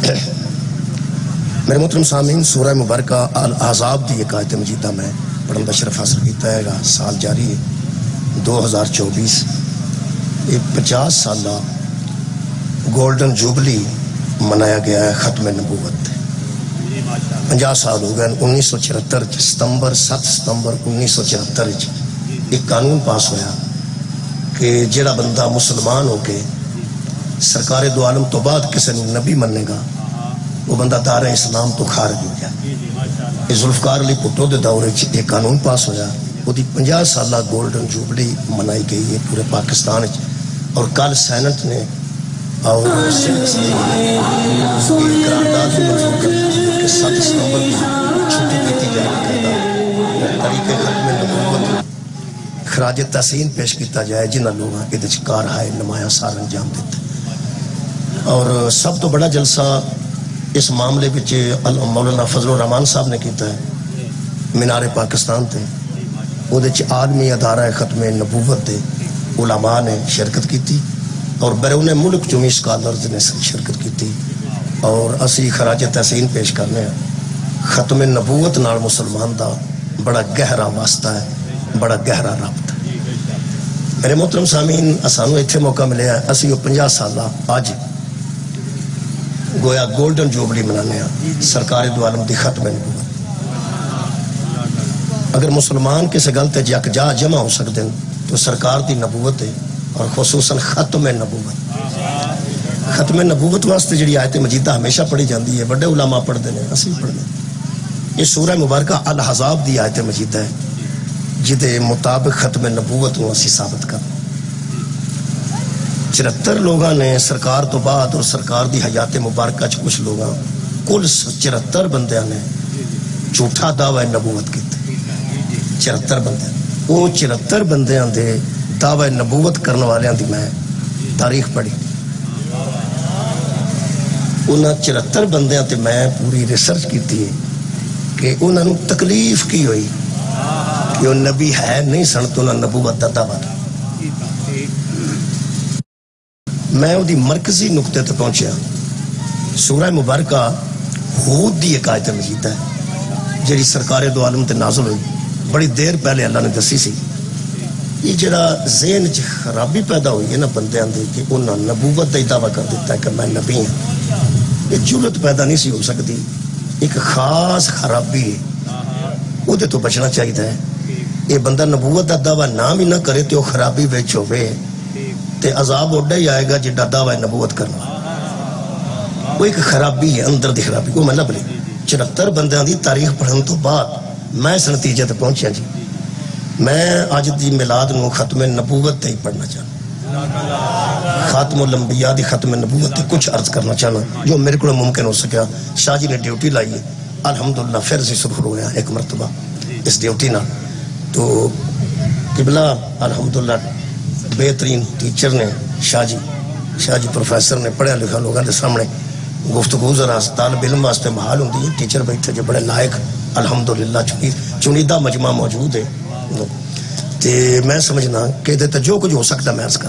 میرے محترم سامعین، سورہ مبارکہ الاحزاب دی ایک آیت مجیدہ میں پڑھن کا شرف حاصل کیتا ہے گا۔ سال جاری ہے 2024، یہ 50 سالہ گولڈن جوبلی منایا گیا ہے ختم نبوت۔ 50 سال ہو گئے 1974 7 ستمبر 1974 ایک قانون پاس ہویا کہ جڑا بندہ مسلمان ہو کے سرکار دو عالم تو بعد کسی نے نبی مننے گا وہ بندہ دار اسلام تو خارج ہو جائے۔ یہ ذوالفقار علی بھٹو دے دور ایک قانون پاس ہویا، وہ 50 سالہ گولڈن جوبلی منائی گئی ہے پورے پاکستان۔ اور کل سینٹ نے اور قرارداد منظور کر کہ 7 ستمبر کی چھٹی دیتی جائے گی، طریقے ختم نبوت خراج تحسین پیش کیتا جائے جنہاں لوگاں یہ کارہائے نمایاں سار انجام دیتے۔ اور سب تو بڑا جلسہ اس معاملے وچ مولانا فضل الرحمان صاحب نے کیتا ہے مینار پاکستان تے، وہ عالمی ادارہ ختم نبوت دے علماء نے شرکت کیتی اور بیرون ملک جو اسکالرز نے شرکت کیتی، اور اسی خراج تحسین پیش کرنے ہیں۔ ختم نبوت نال مسلمان دا بڑا گہرا واسطہ ہے، بڑا گہرا رابطہ ہے۔ میرے محترم سامعین، سانو ایتھے موقع ملیا ہے، اسی 50 سالہ اج گویا گولڈن جوبلی منانے ہیں سرکار دو عالم دی ختم نبوت۔ اگر مسلمان کسی گل تے یکجا جمع ہو سکتے ہیں تو سرکار دی نبوت ہے، اور خصوصاً ختم نبوت۔ ختم نبوت واسطے جڑی آیت مجیدہ ہمیشہ پڑھی جاندی ہے، بڑے علماء پڑھتے ہیں، اسی پڑھتے ہیں۔ یہ سورہ مبارکہ الاحزاب دی آیت مجیدہ ہے جدے مطابق ختم نبوت کو اسی ثابت کر۔ 74 لوگاں نے سرکار تو بعد اور سرکار دی حیات مبارکہ کچھ لوگاں کل 74 بندیاں نے جھوٹا دعوی نبوت کیتے۔ 74 بندے، وہ 74 بندیاں دے دعوی نبوت کرنے والیاں دی میں تاریخ پڑھی، انہاں 74 بندیاں تے میں پوری ریسرچ کیتی ہے کہ انہاں نو تکلیف کی ہوئی کہ وہ نبی ہے نہیں سن تو انہاں نبوت دا دعویٰ کیا۔ میں وہ دی مرکزی نقطے تے پہنچیا، سورہ مبارکہ ہود دی ایک آیت مجیدہ ہے جڑی سرکار دو عالم تے نازل ہوئی، بڑی دیر پہلے اللہ نے دسی سی۔ یہ جڑا ذہن چ خرابی پیدا ہوئی ہے نا بندیاں دی کہ انہاں نبوت دا دعویٰ کر دیتا ہے کہ میں نبی ہوں، یہ جرت پیدا نہیں سی ہو سکتی، ایک خاص خرابی ہے، وہ تو بچنا چاہیے۔ یہ بندہ نبوت دا دعویٰ نام ہی نہ کرے تو خرابی وچ ہوے تے عذاب اوڈا ہی آئے گا جڑا دعویٰ نبوت کرنا، وہ ایک خرابی ہے، اندر دی خرابی۔ وہ مطلب نہیں 74 بندیاں دی تاریخ پڑھن تو بعد میں اس نتیجے تے پہنچیا جی میں اج دی میلاد نو ختم نبوت تے ہی پڑھنا چاہنا، خاتم الانبیاء دی ختم نبوت تے کچھ عرض کرنا چاہنا جو میرے کو ممکن ہو سکیا۔ شاہ جی نے ڈیوٹی لائی ہے، الحمدللہ پھر سے سرخر ہویا ایک مرتبہ اس ڈیوٹی نہ، تو قبلہ الحمدللہ بہترین ٹیچر نے شاہ جی پروفیسر نے پڑھیا لکھا لوگوں کے سامنے گفتگو ذرا طالب علم واسطے محال ہوندی ہے، ٹیچر بیٹھے جو بڑے لائق الحمدللہ چنیدہ مجمع موجود ہے، تے میں سمجھنا کہ تے جو کچھ ہو سکتا میں عرض کر۔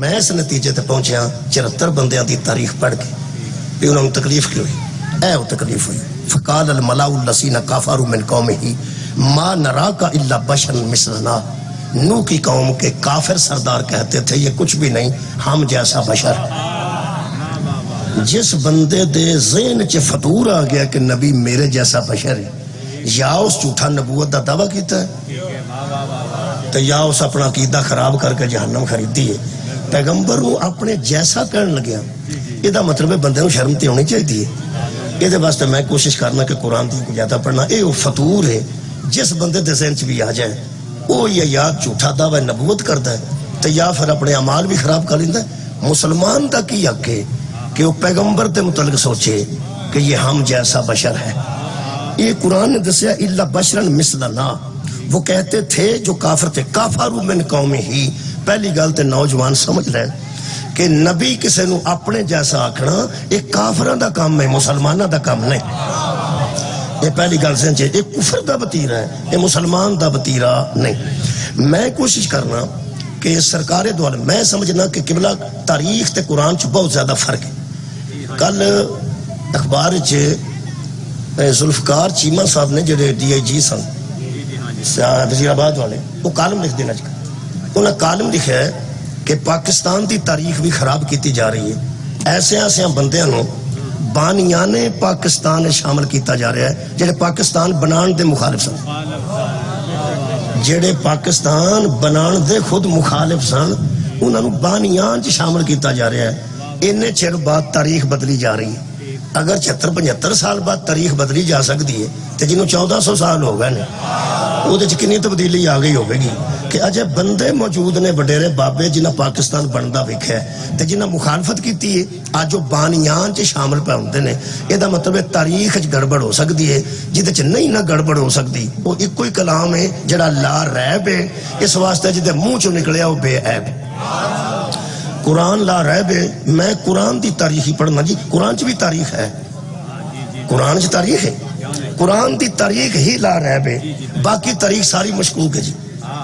میں اس نتیجے تے پہنچیا 74 بندیاں دی تاریخ پڑھ کے کہ انہوں نے تکلیف کی ہوئی، وہ تکلیف ہوئی۔ فقال الملأ الذین کفروا من قومہ ما نراک الا بشرا مثلنا، نوح کی قوم کے کافر سردار کہتے تھے یہ کچھ بھی نہیں ہم جیسا بشر۔ جس بندے دے ذہن چ فطور آ گیا کہ نبی میرے جیسا بشر ہے، یا اس جھوٹا نبوت دا دعویٰ کیتا ہے تو یا اس اپنا عقیدہ خراب کر کے جہنم خریدی ہے۔ پیغمبر کو اپنے جیسا کرن لگیا، یہ دا مطلب ہے بندے کو شرم تے ہونی چاہیے۔ یہ واسطے میں کوشش کرنا کہ قرآن دی کو زیادہ پڑھنا، یہ وہ فطور ہے جس بندے دے ذہن چ بھی آ جائے وہ یہ یا جھوٹا دعوی نبوت کرتا ہے تو یا پھر اپنے اعمال بھی خراب کر لیتا ہے۔ مسلمان دا کی حق ہے کہ وہ پیغمبر دے متعلق سوچے کہ یہ ہم جیسا بشر ہے۔ یہ قرآن نے دسیا الا بشرا مثلنا، وہ کہتے تھے جو کافر تھے، کافروا من قومہ ہی۔ پہلی گل تے نوجوان سمجھ لیں کہ نبی کسی نو اپنے جیسا آکھنا ایک کافران دا کام ہے، مسلمانہ دا کام نہیں۔ یہ پہلی گل سمجھے، یہ کفر دا بتیرہ ہے، یہ مسلمان دا بتیرہ نہیں۔ میں کوشش کرنا کہ سرکار دو عالم، میں سمجھنا کہ قبلہ تاریخ تے قرآن چ بہت زیادہ فرق ہے۔ کل اخبار ذوالفقار چیمہ صاحب نے جڑے DIG سن وزیر آباد والے وہ کالم لکھ دینا چاہیے. انہوں نے کالم لکھا ہے کہ پاکستان دی تاریخ بھی خراب کیتی جا رہی ہے. ایسے بندیاں بانیان پاکستان شامل کیتا جا رہا ہے جڑے پاکستان بنان دے مخالف سن. جڑے پاکستان بنان دے خود مخالف سن انہوں نے بانیان شامل کیتا جا رہا ہے. انہیں چر بعد تاریخ بدلی جا رہی ہے. اگر 76-75 سال بعد تاریخ بدلی جا سکتی ہے تو جنہوں 1400 سال ہو گئے وہ کنی تبدیلی آ گئی ہوگی کہ اجے بندے موجود نے وڈیرے بابے جنہیں پاکستان بنتا ویکھا ہے تے جنہیں مخالفت کیتی ہے اج وہ بانیان چ شامل پہ ہوندے نے. یہ مطلب ہے تاریخ گڑبڑ ہو سکتی ہے جہد چ نہیں نہ گڑبڑ ہو سکتی. وہ ایک ہی کلام ہے جڑا لا ریب ہے اس واسطے جہد منہ چ نکلیا وہ بے عیب. قرآن لا ریب ہے. میں قرآن دی تاریخ ہی پڑھنا جی. قرآن چ بھی تاریخ ہے. قرآن چ تاریخ ہے. قرآن دی تاریخ ہی لا ریب ہے. باقی تاریخ ساری مشکوک ہے جی.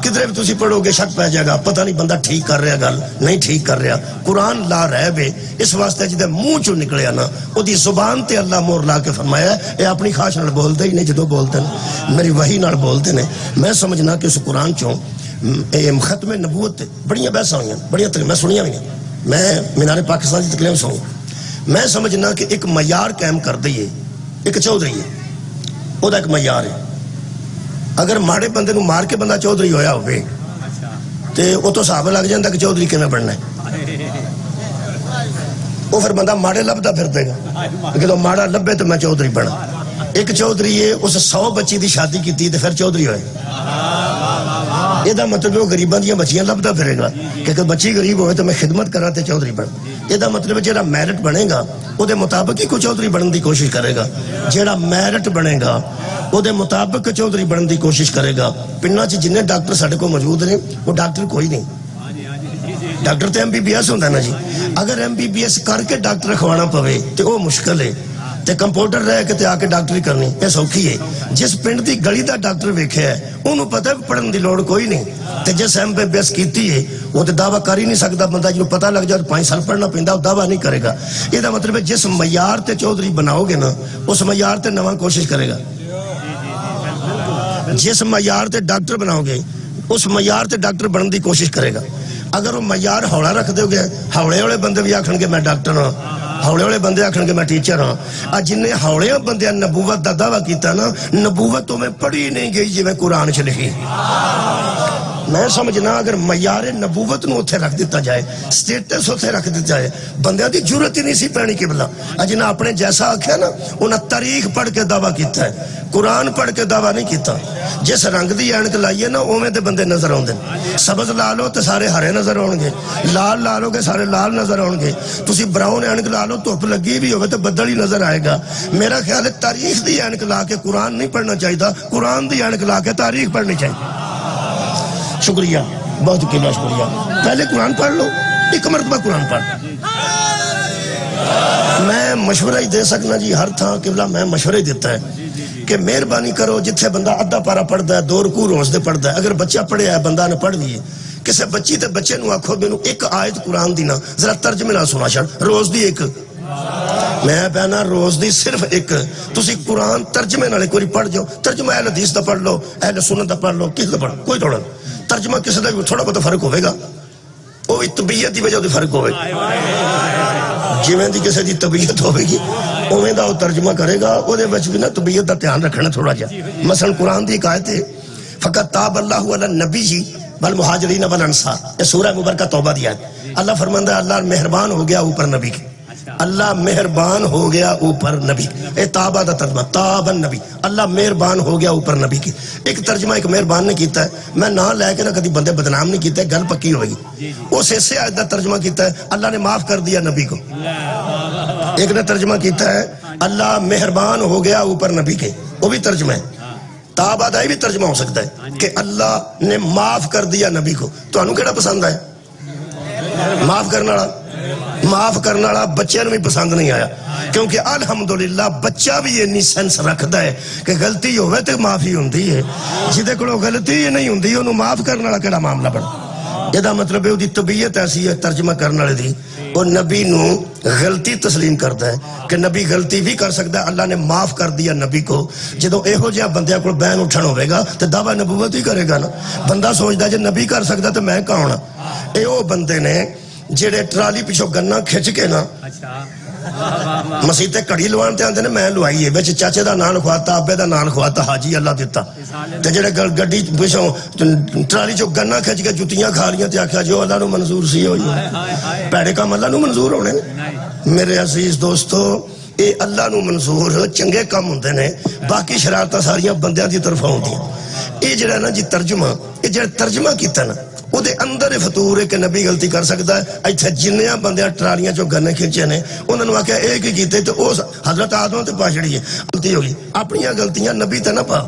کدھر بھی تسی پڑھو گے شک پہ جائے گا پتہ نہیں بندہ ٹھیک کر رہا گل نہیں ٹھیک کر رہا. قرآن لا ریب ہے. اس واسطے جدے منہ چوں نکلیا نا وہ دی زبان تے اللہ مور لا کے فرمایا اے اپنی خواہش نال بولتے ہی نہیں. جدو بولتے ہیں میری وحی نال بولتے ہیں. میں سمجھنا کہ اس قرآن چوں ختم نبوت بڑیاں بحثاں ہوئیں بڑیاں میں سنیاں بھی ہیں. میں مینار پاکستان کی تقریر سنوں. میں سمجھنا کہ ایک معیار قائم کر دئیے. ایک چودھری ہے وہ ایک معیار ہے. اگر ماڑے بندے نو مار کے بندہ چودھری ہویا ہوئے تو وہ تو صحابہ لگ جاندہ کہ چودھری کیوں بننا ہے. وہ پھر بندہ ماڑے لبدا پھر دے گا کہ تو ماڑا لبے تو میں چودھری بنا. ایک چودھری ہے اس 100 بچی دی شادی کی تھی تو پھر چودھری ہوئے. یہ دا مطلب وہ غریبان دیا بچیاں لبدا پھرے گا کہ اگر بچی غریب ہوئے تو میں خدمت کرا تے چودھری بن. یہ دا مطلب جیڑا میرٹ بنے گا وہ دے مطابق ہی کوئی چودھری بنن دی کوشش کرے گا. جیڑا میرٹ بنے گا وہ دے مطابق چودھری بنن دی کوشش کرے گا. پنڈاں چ جنہیں ڈاکٹر ساڈے کو موجود ہیں وہ ڈاکٹر کوئی نہیں. ڈاکٹر تو MBBS ہوتا ہے نا جی. اگر MBBS کر کے ڈاکٹر رکھوانا پوے تو وہ مشکل ہے. تے کمپاؤنڈر رہ کے تے آ کے ڈاکٹری کرنی یہ سوکھی ہے. جس پنڈ دی گلی دا ڈاکٹر ویکھیا ہے انہوں پتہ پڑھن دی لوڑ کوئی نہیں. تے جس MBBS کیتی ہے وہ تے دعویٰ کر ہی نہیں سکتا. بندہ جنہوں پتہ لگ جائے 5 سال پڑھنا پیندا وہ دعویٰ نہیں کرے گا. یہ دا مطلب ہے جس معیار تے چودھری بناؤ گے نا اس معیار تے نواں کوشش کرے گا. جس معیار تے ڈاکٹر بناؤ گے اس معیار تے ڈاکٹر بنن دی کوشش کرے گا. اگر وہ معیار ہوڑا رکھ دو گے ہوڑے والے بندے بھی آکھن گے میں ڈاکٹر ہاں ہوڑے والے بندے آکھن گے میں ٹیچر ہاں. جن ہوڑے بندے نبوت دا دعویٰ کیتا نا نبوت تو میں پڑھی نہیں گئی جی میں قرآن چ لکھی. میں سمجھنا اگر معیار نبوت نو اتھے رکھ دیتا جائے سٹیٹس اتھے رکھ دیتا جائے بندیاں دی ضرورت ہی نہیں سی پینی قبلہ. جنہاں اپنے جیسا آکھیا نا انہاں تاریخ پڑھ کے دعویٰ کیتا ہے قرآن پڑھ کے دعویٰ نہیں کیتا. جس رنگ دی اینک لائیے نا اوویں دے بندے نظر آؤندے. سبز لا لو تے سارے ہرے نظر آؤن گے. لال لا لو گے سارے لال نظر آؤن گے. تسی براؤن اینک لا لو دھوپ لگی بھی ہوئے تو بدل ہی نظر آئے گا. میرا خیال ہے تاریخ دی اینک لا کے قرآن نہیں پڑھنا چاہیے. قرآن دی اینک لا کے تاریخ پڑھنی چاہیے. شکریہ بہت قیمت شکریہ. پہلے قرآن پڑھ لو ایک مرتبہ قرآن پڑھ. میں مشورہ ہی دے سکنا جی ہر تھا قبلہ میں مشورہ ہی دیتا ہے کہ مہربانی کرو جتھے بندہ ادھا پارا پڑھتا ہے 2 رکوع روز دے پڑھتا ہے. اگر بچہ پڑھے ہے بندہ نے پڑھ لیے کسے بچی تے بچے نو آکھو مینوں ایک آیت قرآن دی نا ذرا ترجمے نہ سنا چھڑ روز دی ایک. میں پہنا روز دی صرف ایک. تسی قرآن ترجمے نال ایک واری پڑھ جاؤ. ترجمہ اہل حدیث دا پڑھ لو اہل سنت دا پڑھ لو کس دا پڑھ کوئی توڑا ترجمہ کسی دا تھوڑا بہت فرق ہوئے گا. وہ طبیعت دی وجہ دی فرق ہوئے گا. جویں دی کسی دی طبیعت ہوئے گی اویں دا وہ ترجمہ کرے گا. وہ دے بچ بھی نا طبیعت دا دھیان رکھنا تھوڑا جا. مثلا قرآن دی ایک آیت ہے فقط تاب اللہ علی النبی والمہاجرین والانصار. یہ سورہ مبارکہ توبہ دی آیت. اللہ فرماندا ہے اللہ مہربان ہو گیا اوپر نبی کے. اللہ مہربان ہو گیا اوپر نبی. اے تابہ دا ترجمہ تاب النبی اللہ مہربان ہو گیا اوپر نبی کی. ایک ترجمہ ایک مہربان نے کیتا ہے. میں نہ لے کے نہ کدی بندے بدنام نہیں کیتا ہے گل پکی ہوئے گی. اس سے آیت دا ترجمہ کیتا ہے اللہ نے معاف کر دیا نبی کو. ایک نے ترجمہ کیتا ہے اللہ مہربان ہو گیا اوپر نبی کے. وہ بھی ترجمہ ہے. تابہ دا بھی ترجمہ ہو سکتا ہے کہ اللہ نے معاف کر دیا نبی کو. تو انہوں کیڑا پسند ہے معاف کرنا والا. معاف کرنا والا بچے نے بھی پسند نہیں آیا کیونکہ الحمدللہ بچہ بھی اتنی سینس رکھتا ہے کہ غلطی ہوئے تو معافی ہوندی ہے. جہدے کولوں غلطی نہیں ہوندی انہوں معاف کرنے والا کیڑا معاملہ بڑا. یہ مطلب ہے وہ طبیعت ایسی ہے ترجمہ کرنے والے دی وہ نبی نو غلطی تسلیم کرتا ہے کہ نبی غلطی بھی کر سکتا ہے، اللہ نے معاف کر دیا نبی کو۔ جدو ایہو جہاں بندیاں کو بین اٹھن ہوئے گا تو دعویٰ نبوت ہی کرے گا نا۔ بندہ سوچتا جے نبی کر سکتا تو میں کہاں ہونا۔ اے وہ بندے نے جڑے ٹرالی پیچھو گنا کھچ کے نا مسیح کڑی لوان تے آندے نے میں لوائی ہے، بچ چاچے دا نام لکھواتا، ابے دا نام لکھواتا، حاجی اللہ دیتا تے جڑے گڈی پیچھو ٹرالی چو گنا کھچ کے جتیاں کھا لیاں تے آکھیا جو اللہ نو منظور سی ہوئی پیڑے کام اللہ نو منظور ہونے۔ میرے عزیز دوستو، اے اللہ نو منظور چنگے کام ہوندے نے، باقی شرارتاں ساریاں بندیاں دی طرف ہوندیاں۔ اے جڑا نا جی ترجمہ، اے جڑا ترجمہ کیتا نا وہ دے اندر فطور ہے کہ نبی غلطی کر سکتا ہے۔ ایتھے جنیاں بندیاں ٹرالیاں جو گنے کھنچے نے انہوں نے آکھیا ایک ہی کیتے تو اس حضرت آدم تے پاچھڑی ہے غلطی ہوگی، اپنیاں غلطیاں نبی تے نہ پا۔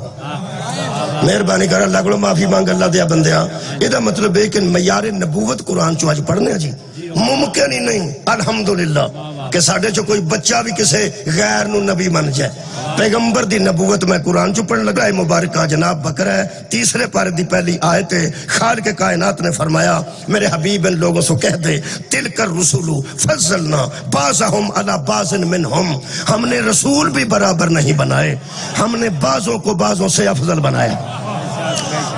مہربانی کر اللہ کو معافی مانگ اللہ دیا بندیاں۔ یہ دا مطلب ہے کہ معیار نبوت قرآن چو آج پڑھنے جی ممکن ہی نہیں الحمدللہ کہ ساڑھے چو کوئی بچہ بھی کسے غیر نو نبی من جائے۔ پیغمبر دی نبوت میں قرآن چو پڑھنے لگا ہے مبارکہ جناب بکر ہے 3 پارے دی پہلی آیت ہے۔ خالق کائنات نے فرمایا میرے حبیب ان لوگوں سے کہہ دے تلک الرسول فضلنا بعضهم علی بعض منہم، ہم نے رسول بھی برابر نہیں بنائے، ہم نے بعضوں کو بعضوں سے افضل بنایا۔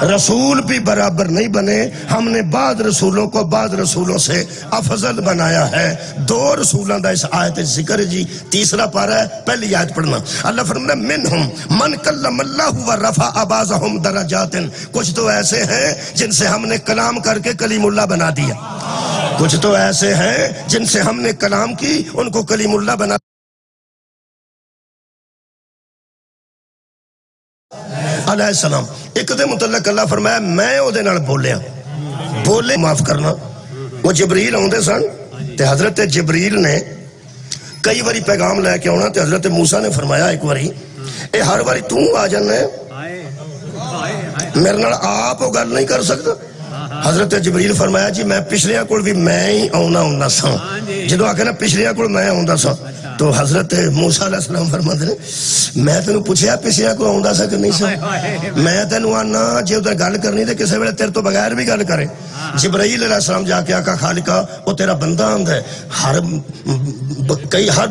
رسول بھی برابر نہیں بنے، ہم نے بعض رسولوں کو بعض رسولوں سے افضل بنایا ہے۔ 2 رسولوں دا اس آیت ذکر جی 3 پارہ ہے، پہلی آیت پڑھنا۔ اللہ فرماتا ہے منہم من کلم اللہ ورفع بعضهم درجات، کچھ تو ایسے ہیں جن سے ہم نے کلام کر کے کلیم اللہ بنا دیا، کچھ تو ایسے ہیں جن سے ہم نے کلام کی ان کو کلیم اللہ بنا علیہ السلام۔ ایک دے متعلق اللہ فرمایا میں او دے نال بولیا، بولے معاف کرنا۔ وہ جبریل ہوندے سن تے حضرت جبریل نے کئی باری پیغام لے کے آنا تے حضرت موسیٰ نے فرمایا ایک باری اے ہر باری توں آ جانا ہے میرے نال آپ وہ گل نہیں کر سکتا۔ حضرت جبریل فرمایا جی میں پچھلیاں کول بھی میں ہی آنا ہونا سا، جدو آ کے نا پچھلیاں کول میں آندا سا تو حضرت موسیٰ علیہ السلام فرماتے ہیں میں تینوں پوچھیا پچھلیاں کو آندا سا کہ نہیں سا، میں تینوں آنا جے ادھر گل کرنی تے کسے ویلے تیرے تو بغیر بھی گل کرے۔ جبرائیل علیہ السلام جا کے آقا خالقہ وہ تیرا بندہ آندا ہے، ہر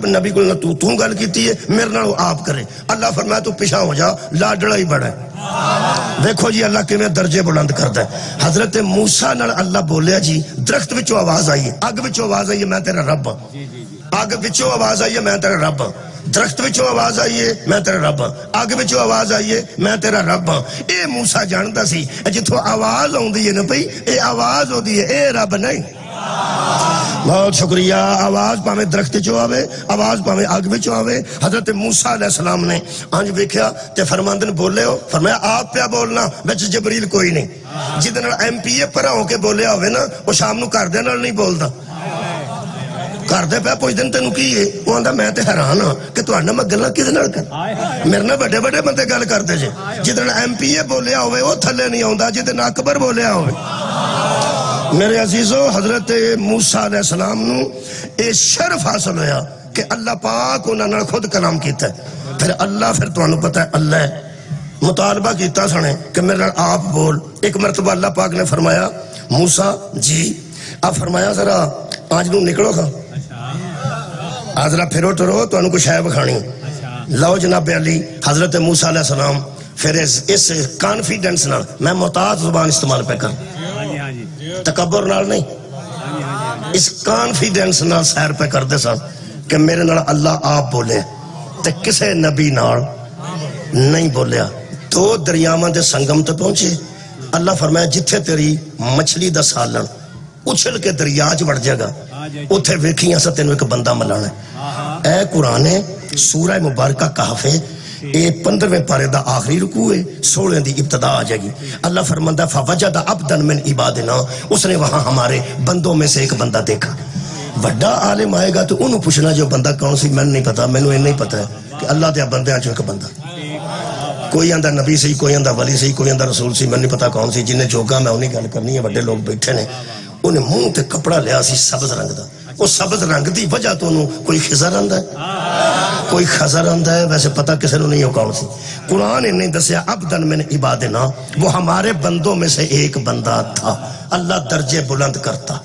نبی کو تو گل کیتی ہے میرے نال آپ کرے۔ اللہ فرمایا تو پیچھے ہو جا لاڈڑا ہی بڑا ہے۔ دیکھو جی اللہ کیویں درجے بلند کرتا ہے۔ حضرت موسیٰ نال اللہ بولیا جی درخت وچوں آواز آئی ہے، اگ وچوں آواز آئی ہے میں تیرا رب ہاں، اگ وچوں آواز آئی ہے میں تیرا رب ہاں، درخت وچوں آواز آئی ہے میں تیرا رب ہاں، اگ وچوں آواز آئی ہے میں تیرا رب ہاں۔ اے موسیٰ جانتا سی جتھوں آواز آوندی ہے نا بھئی اے آواز ہوندی ہے، اے رب نہیں۔ بہت شکریہ۔ آواز پاویں درخت چو آوے، آواز پاویں اگ وچوں آوے۔ حضرت موسیٰ علیہ السلام نے انج ویکھیا تے فرماندن بولے ہو، فرمایا آپ پیا بولنا وچ جبریل کوئی نہیں۔ جدے نال ایم پی اے پرا ہو کے بولیا ہوئے نا وہ شام نو گھر دے نال نہیں بولدا، گھر دے پہ پوچھ دن تینوں کی ہے، وہ آندا میں تے حیران ہاں کہ تہاڈے نال میں گلاں کدے نال کر، میرے نال بڑے بڑے بندے گل کردے جے، جدے نال ایم پی اے بولیا ہوئے وہ تھلے نہیں آوندا، جدے نال اکبر بولیا ہوئے۔ میرے عزیزو حضرت موسیٰ علیہ السلام نو اے شرف حاصل ہویا کہ اللہ پاک انہاں نال خود کلام کیتا ہے۔ پھر اللہ پھر تانوں پتہ ہے اللہ مطالبہ کیتا سنے کہ میرے نال آپ بول۔ ایک مرتبہ اللہ پاک نے فرمایا موسیٰ جی آپ فرمایا ذرا آج نو نکلو کھا ذرا پھرو ٹرو تو انہوں کو شاہ بکھانی۔ لو جناب علی حضرت موسیٰ علیہ السلام پھر اس کانفیڈنس نال میں محتاط زبان استعمال پہ کر تکبر نال نہیں، اس کانفیڈنس نال سیر پہ کردے سا کہ میرے نال اللہ آپ بولے تے کسے نبی نال نہیں بولیا۔ 2 دریاواں دے سنگم تے پہنچے، اللہ فرمایا جتھے تیری مچھلی دا سالن اچھل کے دریا چ وڑ جائے گا اتھے ویکھیاں سا تینوں ایک بندہ ملانا ہے۔ اے قرآن سورہ مبارکہ کہف ہے، اے 15ویں پارے دا آخری رکوع ہے، 16 دی ابتدا آ جائے گی۔ اللہ فرماتا ہے فوجد عبدا من عبادنا، اس نے وہاں ہمارے بندوں میں سے ایک بندہ دیکھا۔ بڑا عالم آئے گا تو انہوں پوچھنا جو بندہ کون سی میں نہیں پتا، میں نے نہیں پتا ہے کہ اللہ دے بندیاں چوں ایک بندہ، کوئی آندہ نبی سی، کوئی آندہ ولی سی، کوئی آندہ رسول سی، میں نہیں پتا کون سی، جنہیں جوگا میں انہیں گل کرنی ہے۔ بڑے لوگ بیٹھے نے انہیں منہ تے کپڑا لیا سی سبز رنگ دا، وہ سبز رنگ دی وجہ تو انہوں کوئی خضر آندہ ہے، کوئی خضر آندہ ہے، ویسے پتہ کسے نو نہیں ہو کون سی۔ قرآن نے دسیا عبدن من عبادنا، وہ ہمارے بندوں میں سے ایک بندہ تھا۔ اللہ درجے بلند کرتا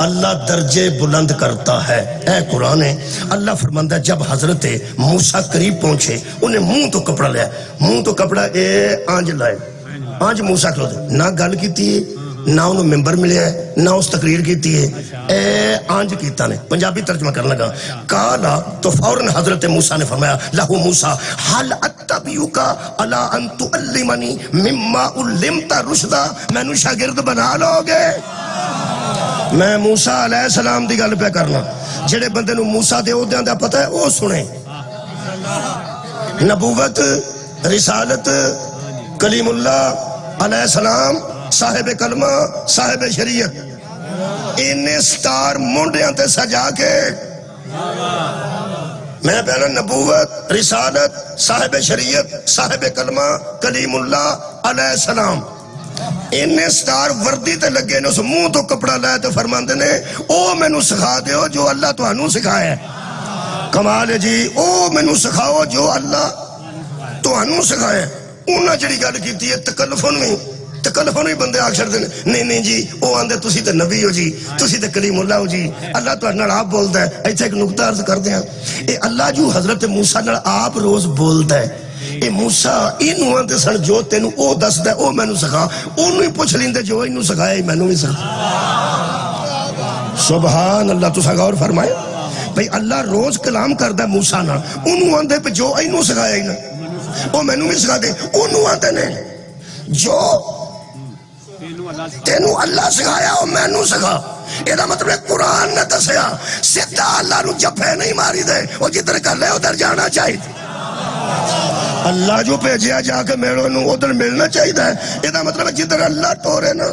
اللہ درجے بلند کرتا ہے۔ اے قرآن ہے، اللہ فرماندہ ہے جب حضرت موسیٰ قریب پہنچے انہیں منہ تو کپڑا لیا، منہ تو کپڑا آنج لائے، آنج موسیٰ کھلو دے، نہ گل کیتی ہے نہ انہوں ممبر ملیا ہے نہ اس تقریر کیتی ہے، اے آنج کیتا نے۔ پنجابی ترجمہ کرنے لگا، کالا تو فوراً حضرت موسیٰ نے فرمایا لہو موسیٰ حل اتبیوکا علی ان تعلمنی مما علمت رشدا، میں نو شاگرد بنا لو گے۔ میں موسیٰ علیہ السلام دی گل پہ کرنا، جڑے بندے نو موسیٰ دے عہدیاں دا پتہ ہے وہ سنے، نبوت، رسالت، کلیم اللہ علیہ السلام، صاحب کلمہ، صاحب شریعت، انہیں سٹار منڈیاں تے سجا کے میں پہلا نبوت، رسالت، صاحب شریعت، صاحب کلمہ، کلیم اللہ علیہ السلام، انہیں سٹار وردی تے لگے نے، اس منہ تو کپڑا لائے تو فرماندے نے او میں نو سکھا دیو جو اللہ تو انہوں سکھایا ہے۔ کمال ہے جی، او میں نو سکھاؤ جو اللہ تو انہوں سکھایا ہے۔ انہاں جڑی گل کیتی ہے تکلفوں میں بندے آگ چھڑ دیں، نہیں جی وہ آندے تسی تے نبی ہو جی، تسی تے کلیم اللہ ہو جی، اللہ تو انہاں آپ بولتا ہے۔ ایتھے ایک نکتہ عرض کر دیں، اے اللہ جو حضرت موسیٰ نال آپ روز بولتا ہے، اے موسیٰ انہوں آندے سن جو تینوں او دس دے او میں نو سکھا، انہوں ہی پوچھ لیندے جو انہوں سکھایا ہی میں نو ہی سکھا۔ سبحان اللہ، تو غور فرمائے بھئی اللہ روز کلام کردہ موسیٰ نال، انہوں آندے پہ جو انہوں سکھایا ہی نا او میں نو ہی سکھا دے، انہوں آندے نے جو تینوں اللہ سکھایا ہو میں نو سکھا۔ یہ مطلب قرآن نے دسیا سدھا اللہ نو جفے نہیں ماری دے، وہ جدھر کر لے ادھر جانا چاہیے، اللہ جو بھیجیا جا کے میرے نو ادھر ملنا چاہیے۔ یہ مطلب جدھر اللہ ٹورے نا،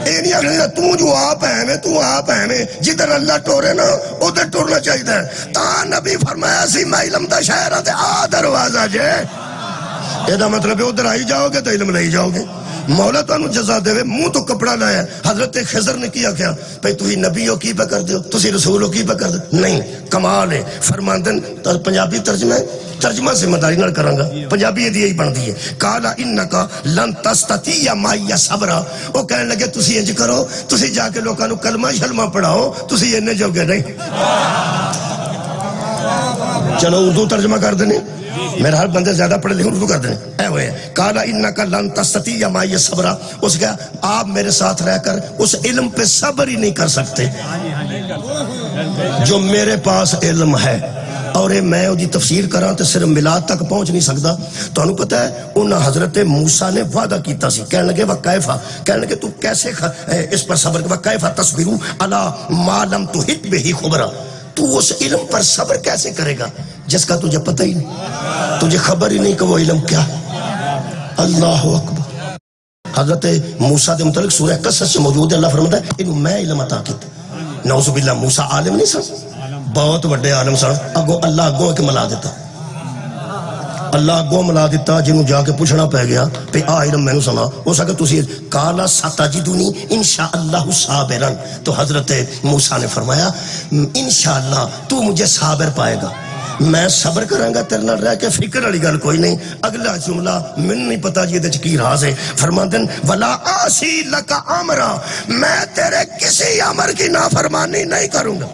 یہ نہیں آگے تو جو آپ ہیں تو آپ ہیں، جدھر اللہ ٹورے نا ادھر ٹورنا چاہیے۔ تا نبی فرمایا سی میں علم دا شہرہ تے آ دروازہ جے، یہ مطلب ادھر آئی جاؤ گے تو علم نہیں جاؤ گے۔ مولا تو انہوں جزا دے، منہ تو کپڑا لایا۔ حضرت خضر نے کیا کیا بھئی تو ہی نبی ہو کی پہ کر دیو، تسی رسول ہو کی پہ کر دیو، نہیں کمال ہے۔ فرماندن پنجابی ترجمہ ذمہ داری نال کروں گا، پنجابی یہ یہی بن دی ہے، کالا انکا لن تستطیع معی صبرا، وہ کہنے لگے تسی انج کرو، تسی جا کے لوگوں کلمہ شلمہ پڑھاؤ، تسی انہیں جوگے نہیں۔ چلو اردو ترجمہ کر دینے، میرے ہر بندے زیادہ پڑھے لکھے اردو کر دینے، اے ہوئے کالا انکا لن تستطیع معی صبرا، اس کہا آپ میرے ساتھ رہ کر اس علم پہ صبر ہی نہیں کر سکتے جو میرے پاس علم ہے، اور میں وہ دی تفسیر کراں تو صرف ملاد تک پہنچ نہیں سکتا۔ تو انہوں پتہ ہے انہاں حضرت موسیٰ نے وعدہ کیتا سی، کہنے لگے وَقَيْفَ، کہنے لگے تو کیسے اس پر صبر کرے، وَقَيْفَ تَصْبِرُ عَلَى مَا لَمْ تُحِطْ بِهِ خُبْرًا، تو اس علم پر صبر کیسے کرے گا جس کا تجھے پتہ ہی نہیں، تجھے خبر ہی نہیں کہ وہ علم کیا۔ اللہ اکبر۔ حضرت موسیٰ دے متعلق سورہ قصص سے موجود ہے، اللہ فرماتا ہے انہوں میں علم عطا کیتا۔ نعوذ باللہ موسیٰ عالم نہیں سن، بہت بڑے عالم سن، اگو اللہ اگو کے ملا دیتا، اللہ اگو ملا دیتا، جنہوں جا کے پوچھنا پہ گیا پہ علم میں نے سنا ہو سکتا تسی کالا ستجدنی انشاءاللہ صابرن، تو حضرت موسیٰ نے فرمایا انشاءاللہ تو مجھے صابر پائے گا، میں صبر کروں گا تیرے نال رہ کے، فکر والی گل کوئی نہیں۔ اگلا جملہ من نہیں پتا جی دے کی راز ہے، فرماندن ولا آسی لک امرا، میں تیرے کسی امر کی نافرمانی نہیں کروں گا۔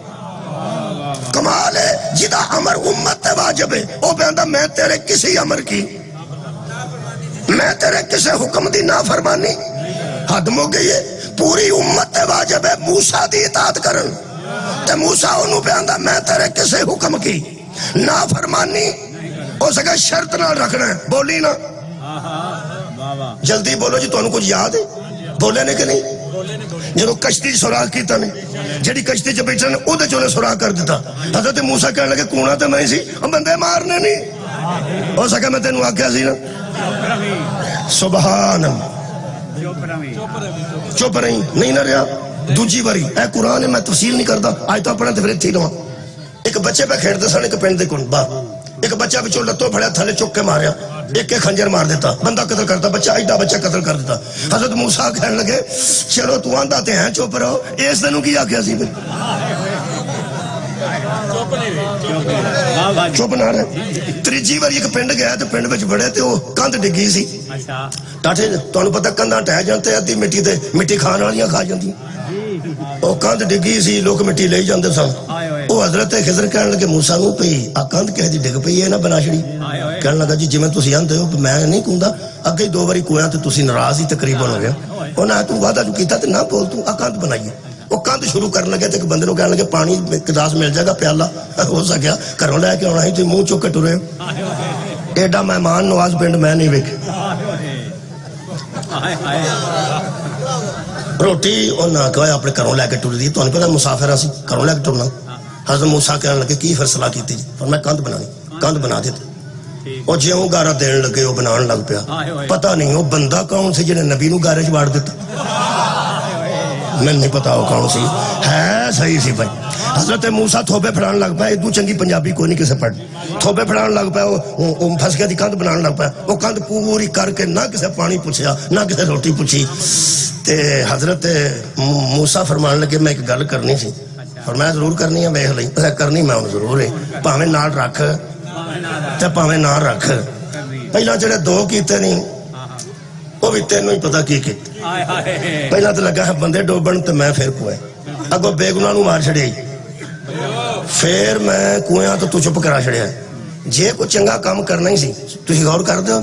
کمال ہے جدا امر امت تے واجب ہے، او بہندہ میں تیرے کسی امر کی، میں تیرے کسی حکم دی نافرمانی، حد مو گئی ہے، پوری امت تے واجب ہے موسیٰ دی اطاعت کرن، تے موسیٰ انہوں بہندہ میں تیرے کسی حکم کی نافرمانی ہو سکے شرط نہ رکھنا ہے، بولی نا جلدی بولو جی، تو انہوں کچھ یاد ہے بولے نے کہ نہیں؟ جنہوں کشتی سوراخ کیتا نہیں، جڑی کشتی چ بیٹھا نے او دے چونے سوراخ کر دیتا۔ حضرت موسیٰ کہنے لگے کونا تے میں سی، ہم بندے مارنے نہیں، ہو سکے میں تینوں آکھیا سی نا، سبحان اللہ، چپ رہی نہیں نہ رہا۔ دوجی باری اے قرآن ہے، میں تفصیل نہیں کرتا، آج تو اپنے تفرید تھی لواں۔ ایک بچے پہ کھیڑتے سن، ایک پنڈ دے کون باہر، ایک بچہ بچوں لتوں پھڑیا تھلے چک کے ماریا، ایک خنجر مار دیتا، بندہ قتل کرتا، بچہ ایڈا بچہ قتل کر دیتا۔ حضرت موسیٰ کہنے لگے چلو تو آندہ تے ہیں چپ رہو، اس دنوں کی آکھیا سی پھر چپ نہ رہے۔ تریجی بار ایک پنڈ گیا تو پنڈ بچ بڑے تے وہ کندھ ڈگی سی، ٹاٹھے تو انہوں پتہ کندھاں ٹہ جانتے ادھی مٹی تے مٹی کھان والیاں کھا جاندی، وہ کندھ ڈگی سی لوگ مٹی لے جاندے سن وہ حضرت خضر کہنے لگے موسیٰ نو پئی آ کندھ کہہ دی ڈگ پئی ہے نا بنا چھڑی کہنے لگا جی میں تسی آندے ہو میں نہیں کہوندا اگے 2 باری کویاں تے تسی ناراض ہی تقریباً ہو گیا انہاں تو وعدہ جو کیتا تے نہ بول تو آ کندھ بنائیے وہ کندھ شروع کرنے لگے تے ایک بندے نو کہنے لگے پانی گلاس مل جائے گا پیالہ ہو سکیا گھروں لے کے آنا ہی تو منہ چک کے ٹرے ایڈا مہمان نواز پنڈ میں نہیں ویکھے روٹی انہاں کہا اپنے گھروں لے کے ٹر دی تو پتہ مسافر اسی گھروں لے کے ٹرنا حضرت موسیٰ کہنے لگے کی پھر صلاح کیتی جی فرمایا کندھ بنانی کندھ بنا دیتے وہ جیوں گارا دین لگے وہ بنان لگ پیا پتہ نہیں وہ بندہ کون سی جنہیں نبی نو گارے چ واڑ دیتا میں نہیں پتا وہ کون سی ہے صحیح سی بھائی حضرت موسیٰ تھوبے پھڑان لگ پایا ادو چنگی پنجابی کوئی نہیں کسے پڑھ تھوبے پھڑان لگ پایا وہ پھنس گیا دی کندھ بنان لگ پایا وہ کندھ پوری کر کے نہ کسے پانی پوچھیا نہ کسے روٹی پوچھی تے حضرت موسیٰ فرمان لگے میں ایک گل کرنی سی فرمایا ضرور کرنی ہے ویکھ لئی کرنی میں ضرور ہے پاویں نال رکھ تے پاویں نہ رکھ پہلا جڑے 2 کیتے نہیں وہ بھی تینوں ہی پتا کی کیتے پہلا تو لگا ہے بندے ڈوبن تے میں پھر کوئے اگو بے گناہ نو مار چھڑے پھر میں کویاں تو چپ کرا چھڑیا جے کو چنگا کام کرنا ہی سی تسی غور کر دو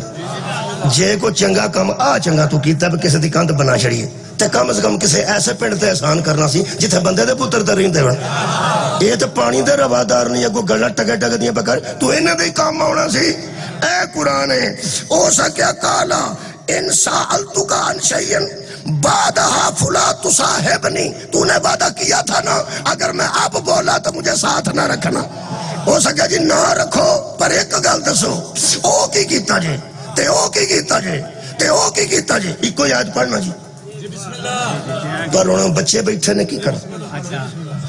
جے کو چنگا کام چنگا تو کیتا ہے کسی دی کندھ بنا چھڑیے تے کم از کم کسی ایسے پنڈ تے احسان کرنا سی جتھے بندے دے پتر تے رہندے ون یہ تے پانی دے روادار نہیں اگو گلاں ٹگے ٹگے دیاں پکڑ تو انہاں دے کام آونا سی اے قرآن او سکیا کالا ان سألتک عن شیئن بعدہا فلا تصاحبنی تو نے وعدہ کیا تھا نا اگر میں اب بولا تو مجھے ساتھ نہ رکھنا ہو سکیا جی نہ رکھو پر ایک گل دسو او کی کیتا جی تے او کی کیتا جی تے او کی کیتا جی ایک کو یاد پڑھنا جی پر انہوں بچے بیٹھے نے کی کر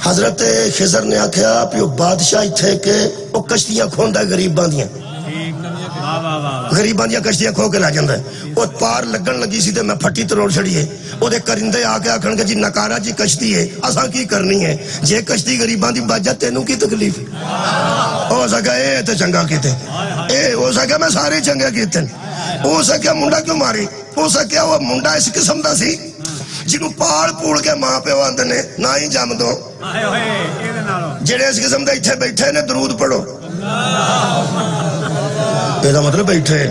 حضرت خضر نے آکھیا پیو بادشاہ تھے کہ وہ کشتیاں کھوندا غریباں دیاں غریباں دیاں کشتیاں کھو کے لا جاندا ہے وہ پار لگن لگی سی تے میں پھٹی تروڑ چھڑیے وہ دے کرندے آ کے آکھن گے جی نکارا جی کشتی ہے اساں کی کرنی ہے جے کشتی غریباں دی بچ جا تینوں کی تکلیف ہو سکا اے تے چنگا کیتے اے ہو سکا میں سارے چنگا کیتے ہو سکیا منڈا کیوں ماری ہو سکیا وہ منڈا اس قسم دا سی جنہوں پال پوڑ کے ماں پہ واندے نے نہ ہی جام دو جڑے اس قسم دے اتھے بیٹھے نے درود پڑھو پیدا مطلب بیٹھے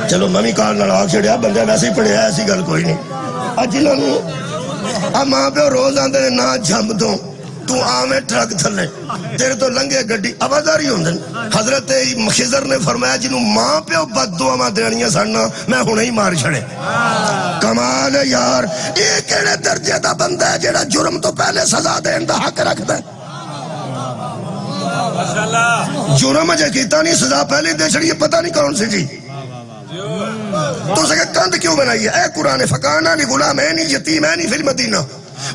چلو میں بھی کار لڑا چھڑیا بندے ویسے ہی پڑھیا ایسی گل کوئی نہیں اجلوں نے ماں پہ روز آندے نے نہ جام دو تو آمیں ٹرک تھلے تیرے تو لنگے گڈی آوازاری ہوندن حضرت خضر نے فرمایا جنہوں ماں پہ بد دعا دینیاں سننا میں ہونے ہی مار چھڑے کمال ہے یار یہ کیڑے درجے دا بندہ ہے جیڑا جرم تو پہلے سزا دین دا حق رکھ دے جرم جے کیتا نہیں سزا پہلے دے چھڑی پتہ نہیں کون سی جی تو سکے کند کیوں بنائی ہے اے قرآن فکانا لی غلامین یتیمین فی المدینہ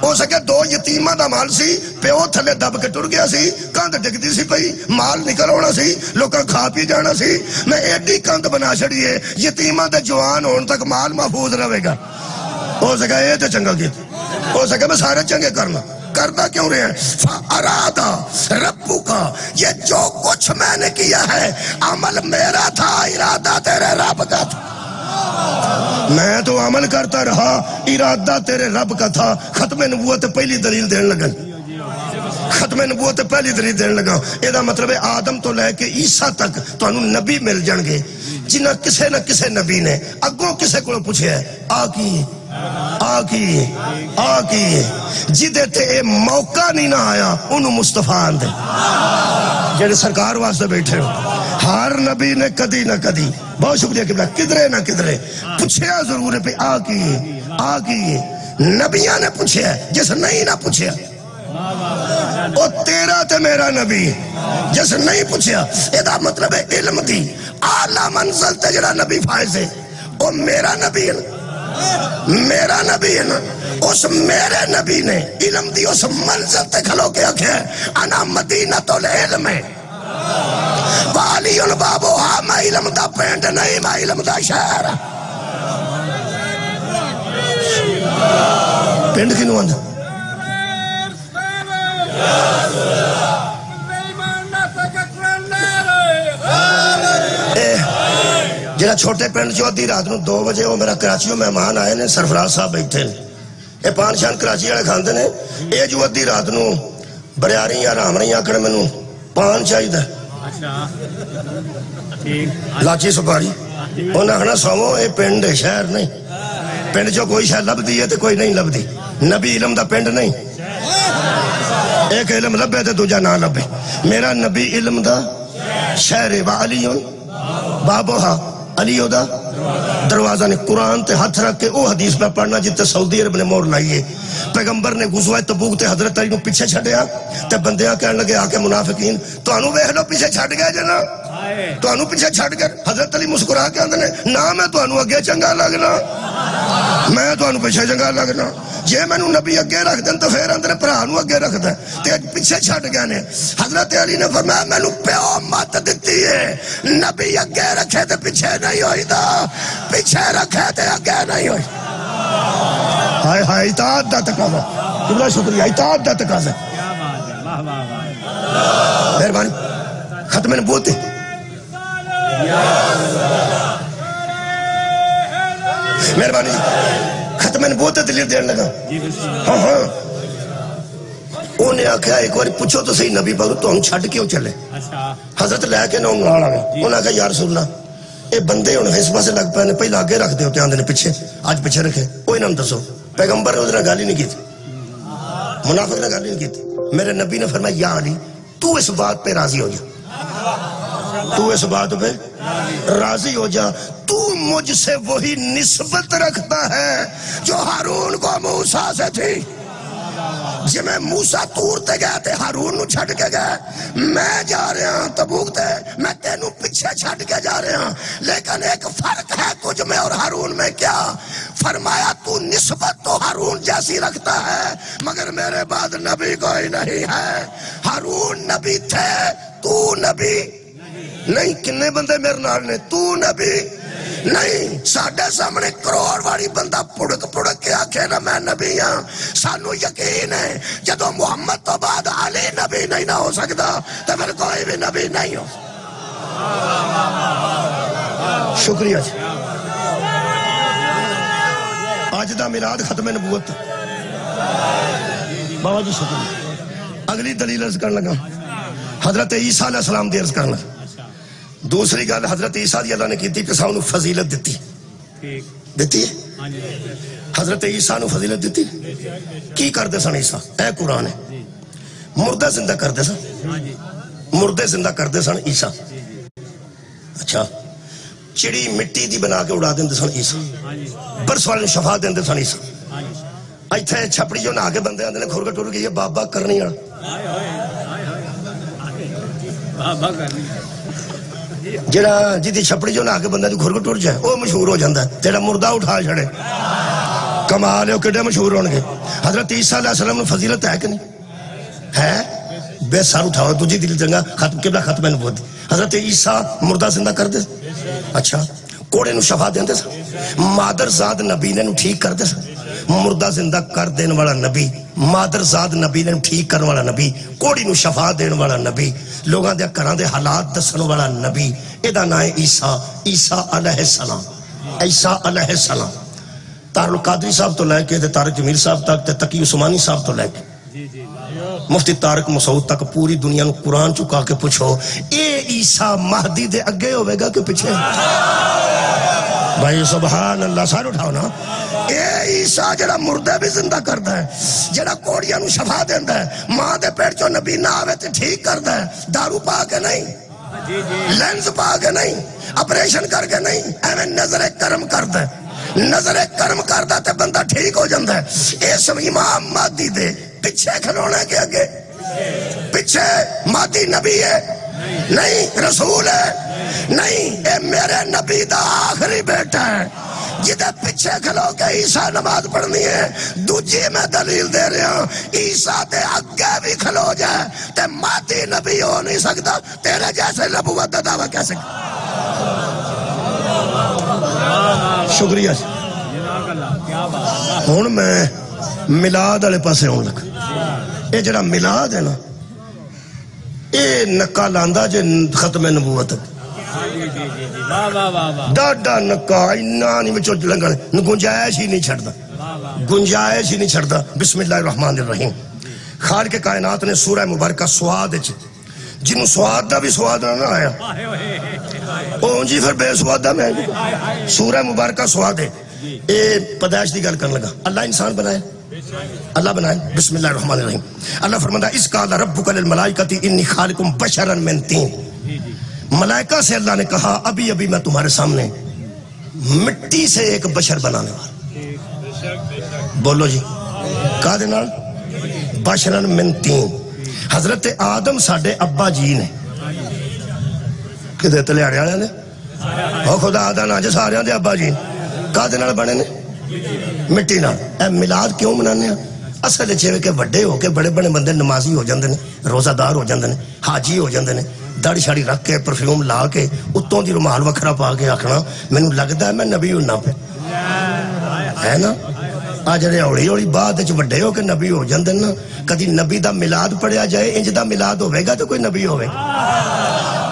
ہو سکے 2 یتیمہ دا مال سی پیو تھلے دب کے ٹر گیا سی کند ڈگدی سی پئی مال نکل ہونا سی لوکاں کھا پی جانا سی میں ایڈی کند بنا چھڑیے یتیمہ دے جوان ہون تک مال محفوظ رہے گا ہو سکے یہ تے چنگا کیت ہو سکے میں سارے چنگے کرنا کرتا کیوں رہے ہیں فَأَرَادَ رَبُّكَ یہ جو کچھ میں نے کیا ہے عمل میرا تھا ارادہ تیرے رب کا تھا میں تو عمل کرتا رہا ارادہ تیرے رب کا تھا ختم نبوت پہلی دلیل دین لگا ختم نبوت پہلی دلیل دین لگا یہ دا مطلب ہے آدم تو لے کے عیسیٰ تک تو انہوں نبی مل جان گے جنہ کسے نہ کسے نبی نے اگوں کسے کو پوچھے ہے آکی جدے تے اے موقع نہیں نہ آیا انہوں مصطفیٰ آن دے جیڑے سرکار واسطے بیٹھے ہو ہر نبی نے کدی نہ کدی بہت شکریہ قبلہ کدرے نہ کدرے پوچھیا ضرور ہے پہ آکی نبیاں نے پوچھیا جس نہیں نہ پوچھیا او تیرا تے میرا نبی جس نہیں پوچھیا یہ دا مطلب ہے علم دی اعلیٰ منزل تے جڑا نبی فائز ہے او میرا نبی ہے میرا نبی ہے نا اس میرے نبی نے علم دی اس منزل تے کھلو کے آکھے انا مدینۃ العلم والی بابو ہاں میں علم دا پینڈ نہیں میں علم دا شہر پینڈ کی نواند جڑا چھوٹے پینڈ جو دی رات نو 2 بجے وہ میرا کراچیوں مہمان آئے نے سرفراز صاحب بیٹھے نے یہ پان شان کراچی والے کھاندے نے یہ جو ادھی رات نو بریاری یا رامڑی آکڑ مینوں پان چاہیے لاچی سپاری انہیں آخنا سوو یہ پنڈ ہے شہر نہیں پنڈ چو کوئی شہر لبدی ہے تو کوئی نہیں لبدی نبی علم دا پنڈ نہیں ایک علم لبے تو دوجا نہ لبے میرا نبی علم دا شہر و علیون بابوہا علیو دا دروازہ نے قرآن تے ہاتھ رکھ کے او حدیث پہ پڑھنا جتے سعودی عرب نے مور لائیے پیغمبر نے غزوہ تبوک تے حضرت علی نو پیچھے چھڑیا تے بندیاں کہنے لگے آکے منافقین تو انو بے لو پیچھے چھڑ گئے جنا تو انو پیچھے چھڑ گئے حضرت علی مسکرا کے اندر نے نا میں تو انو اگے چنگا لگنا میں تو انو پیچھے چنگا لگنا جے میں نو نبی اگے رکھ دیں تو پھر اندر پرانو اگے رکھ دیں تے پیچھے چھڑ گئے نے حضرت علی نے فرمایا میں نو پیو مات دیتی ہے نبی اگے رکھے تے پیچھے نہیں ہوئی دا پیچھے رکھے تے اگے نہیں ہوئی ہائے ہائے اطاعت دا تقاضا بڑا شکریہ اطاعت دا تقاضا مہربانی ختم نبوت مہربانی ختم نبوت دلیل دین لگا ہاں ہاں انہیں آکھا ایک بار پوچھو تو صحیح نبی پاک تو ہم چھڑ کیوں چلے حضرت لے کے نہ انگاڑ آگے انہیں آکھا یا رسول اللہ اے بندے انہیں حسبہ سے لگ پہنے پہلے آگے رکھ دے ہوتے آندھنے پیچھے آج پیچھے رکھے کوئی نام دسو پیغمبر نے ادھر گالی نہیں کی تھی منافق نے گالی نہیں کی تھی میرے نبی نے فرمایا یا علی تو اس بات پہ راضی ہو جا تو اس بات پہ راضی ہو جا تو مجھ سے وہی نسبت رکھتا ہے جو ہارون کو موسیٰ سے تھی جی میں موسیٰ تور تے گئے تے ہارون نو چھڑ کے گئے میں جا رہا ہوں تبوک تے میں تینوں پیچھے چھڑ کے جا رہا ہوں لیکن ایک فرق ہے تجھ میں اور ہارون میں کیا فرمایا تو نسبت تو ہارون جیسی رکھتا ہے مگر میرے بعد نبی کوئی نہیں ہے ہارون نبی تھے تو نبی نہیں کنے بندے میرے نال نے تو نبی نہیں ساڑھے سامنے کروڑ والی بندہ پڑک کے آکھے نا میں نبی ہاں سانو یقین ہے جدو محمد تو بعد علی نبی نہیں نہ ہو سکتا تو پھر کوئی بھی نبی نہیں ہو شکریہ جی آج دا میلاد ختم نبوت بابا جی شکریہ اگلی دلیل عرض کرنے لگا حضرت عیسیٰ علیہ السلام دی عرض کرنے لگا دوسری گل حضرت عیسیٰ دی اللہ نے کی تھی کہ سانو فضیلت دیتی دیتی ہے حضرت عیسیٰ نو فضیلت دیتی کی کردے سن عیسیٰ اے قرآن ہے مردہ زندہ کردے سن مردے زندہ کردے سن عیسیٰ اچھا چڑی مٹی دی بنا کے اڑا دیں سن عیسیٰ برس والے شفا دیں سن عیسیٰ ایتھے چھپڑی جو نہ کے بندے آندے نے کھور کے ٹور کے یہ بابا کرنی ہے جڑا جیدی چھپڑی جو نہ کے بندہ جو گھر کو ٹور جائے وہ مشہور ہو جاندہ ہے تیرا مردہ اٹھا چھڑے کمال ہے وہ کڑے مشہور ہونگے حضرت عیسیٰ علیہ السلام نے فضیلت ہے کہ نہیں ہے بے سار اٹھاؤ تجھے دل جنگا قبلہ ختم نبوت حضرت عیسیٰ مردہ زندہ کر دے اچھا کوڑے نو شفا دیں دے سا مادر زاد نبی نے نو ٹھیک کر دے سا مردہ زندہ کر دین والا نبی مادر زاد نبی نے ٹھیک کرن والا نبی کوڑی نو شفا دین والا نبی لوگاں دے کران دے حالات دسن والا نبی ایدہ نائے عیسیٰ عیسیٰ علیہ السلام عیسیٰ علیہ السلام تار القادری صاحب تو لے کے تارک جمیل صاحب تک تے تقی عثمانی صاحب تو لے کے مفتی طارق مسعود تک پوری دنیا نو قرآن چکا کے پوچھو اے عیسیٰ مہدی دے اگے ہوئے گا کہ پیچھے بھائی سبحان اللہ سار اٹھاؤ نا اے عیسیٰ جڑا مردے بھی زندہ کردہ ہے جڑا کوڑیاں نو شفا دیندہ ہے ماں دے پیٹ جو نبی نہ آوے تے ٹھیک کردہ ہے دارو پا کے نہیں لینز پا کے نہیں اپریشن کر کے نہیں ایویں نظر کرم کردہ ہے نظر کرم کردہ تے بندہ ٹھیک ہو جاندہ ہے اے سب امام مادی دے پیچھے کھلونے کے آگے پیچھے مادی نبی ہے نہیں رسول ہے نہیں اے میرے نبی دا آخری بیٹا ہے جدے پیچھے کھلو کے عیسیٰ نماز پڑھنی ہے دوجی میں دلیل دے رہا ہوں عیسیٰ تے اگے بھی کھلو جائے تے مادی نبی ہو نہیں سکتا تیرے جیسے نبوت دا دعویٰ کیسے شکریہ ہون میں ملاد والے پاسے ہون لگا اے جڑا ملاد ہے نا اے نکا لاندہ جے ختم نبوت ڈاڈا نکا اینا نہیں میں چوٹ لنگا گنجائش ہی نہیں چھڑتا گنجائش ہی نہیں چھڑتا. بسم اللہ الرحمن الرحیم. خالق کائنات نے سورہ مبارکہ سواد جنہوں سواد دا بھی سواد نہ آیا اون جی پھر بے سوادہ میں سورہ مبارکہ سواد ہے. اے پیدائش دی گل کرنے لگا. اللہ انسان بنائے, اللہ بنائے. بسم اللہ الرحمن الرحیم. اللہ فرماتا ہے اِذْ قَالَ رَبُّكَ لِلْمَلَائِكَةِ إِنِّي خَالِقٌ بَشَرًا مِّن طِينٍ. ملائکہ سے اللہ نے کہا ابھی ابھی میں تمہارے سامنے مٹی سے ایک بشر بنانے والا. بولو جی کہا دینا بشرًا مِّن طِين. حضرت آدم ساڑھے ابا جی نے کدھے تلیاڑے آنے نے وہ خدا آدم آجے سارے دے ابا جی کہا دینا بنے نے مٹی نہ. اے میلاد کیوں منانے ہیں؟ اصل چھوے کہ وڈے ہو کے بڑے بڑے بندے نمازی ہو جاندے نے, روزہ دار ہو جاندے نے, حاجی ہو جاندے نے, داڑھی شاڑی رکھ کے پرفیوم لا کے اتوں دی رومال وکھرا پا کے آکھنا مینوں لگدا ہے میں نبی ہونا پہ ہے نا. آ جڑے ہولی ہولی بعد وچ وڈے ہو کے نبی ہو جاندے نا, کدی نبی دا میلاد پڑھیا جائے انج دا میلاد ہوے گا تو کوئی نبی ہوے.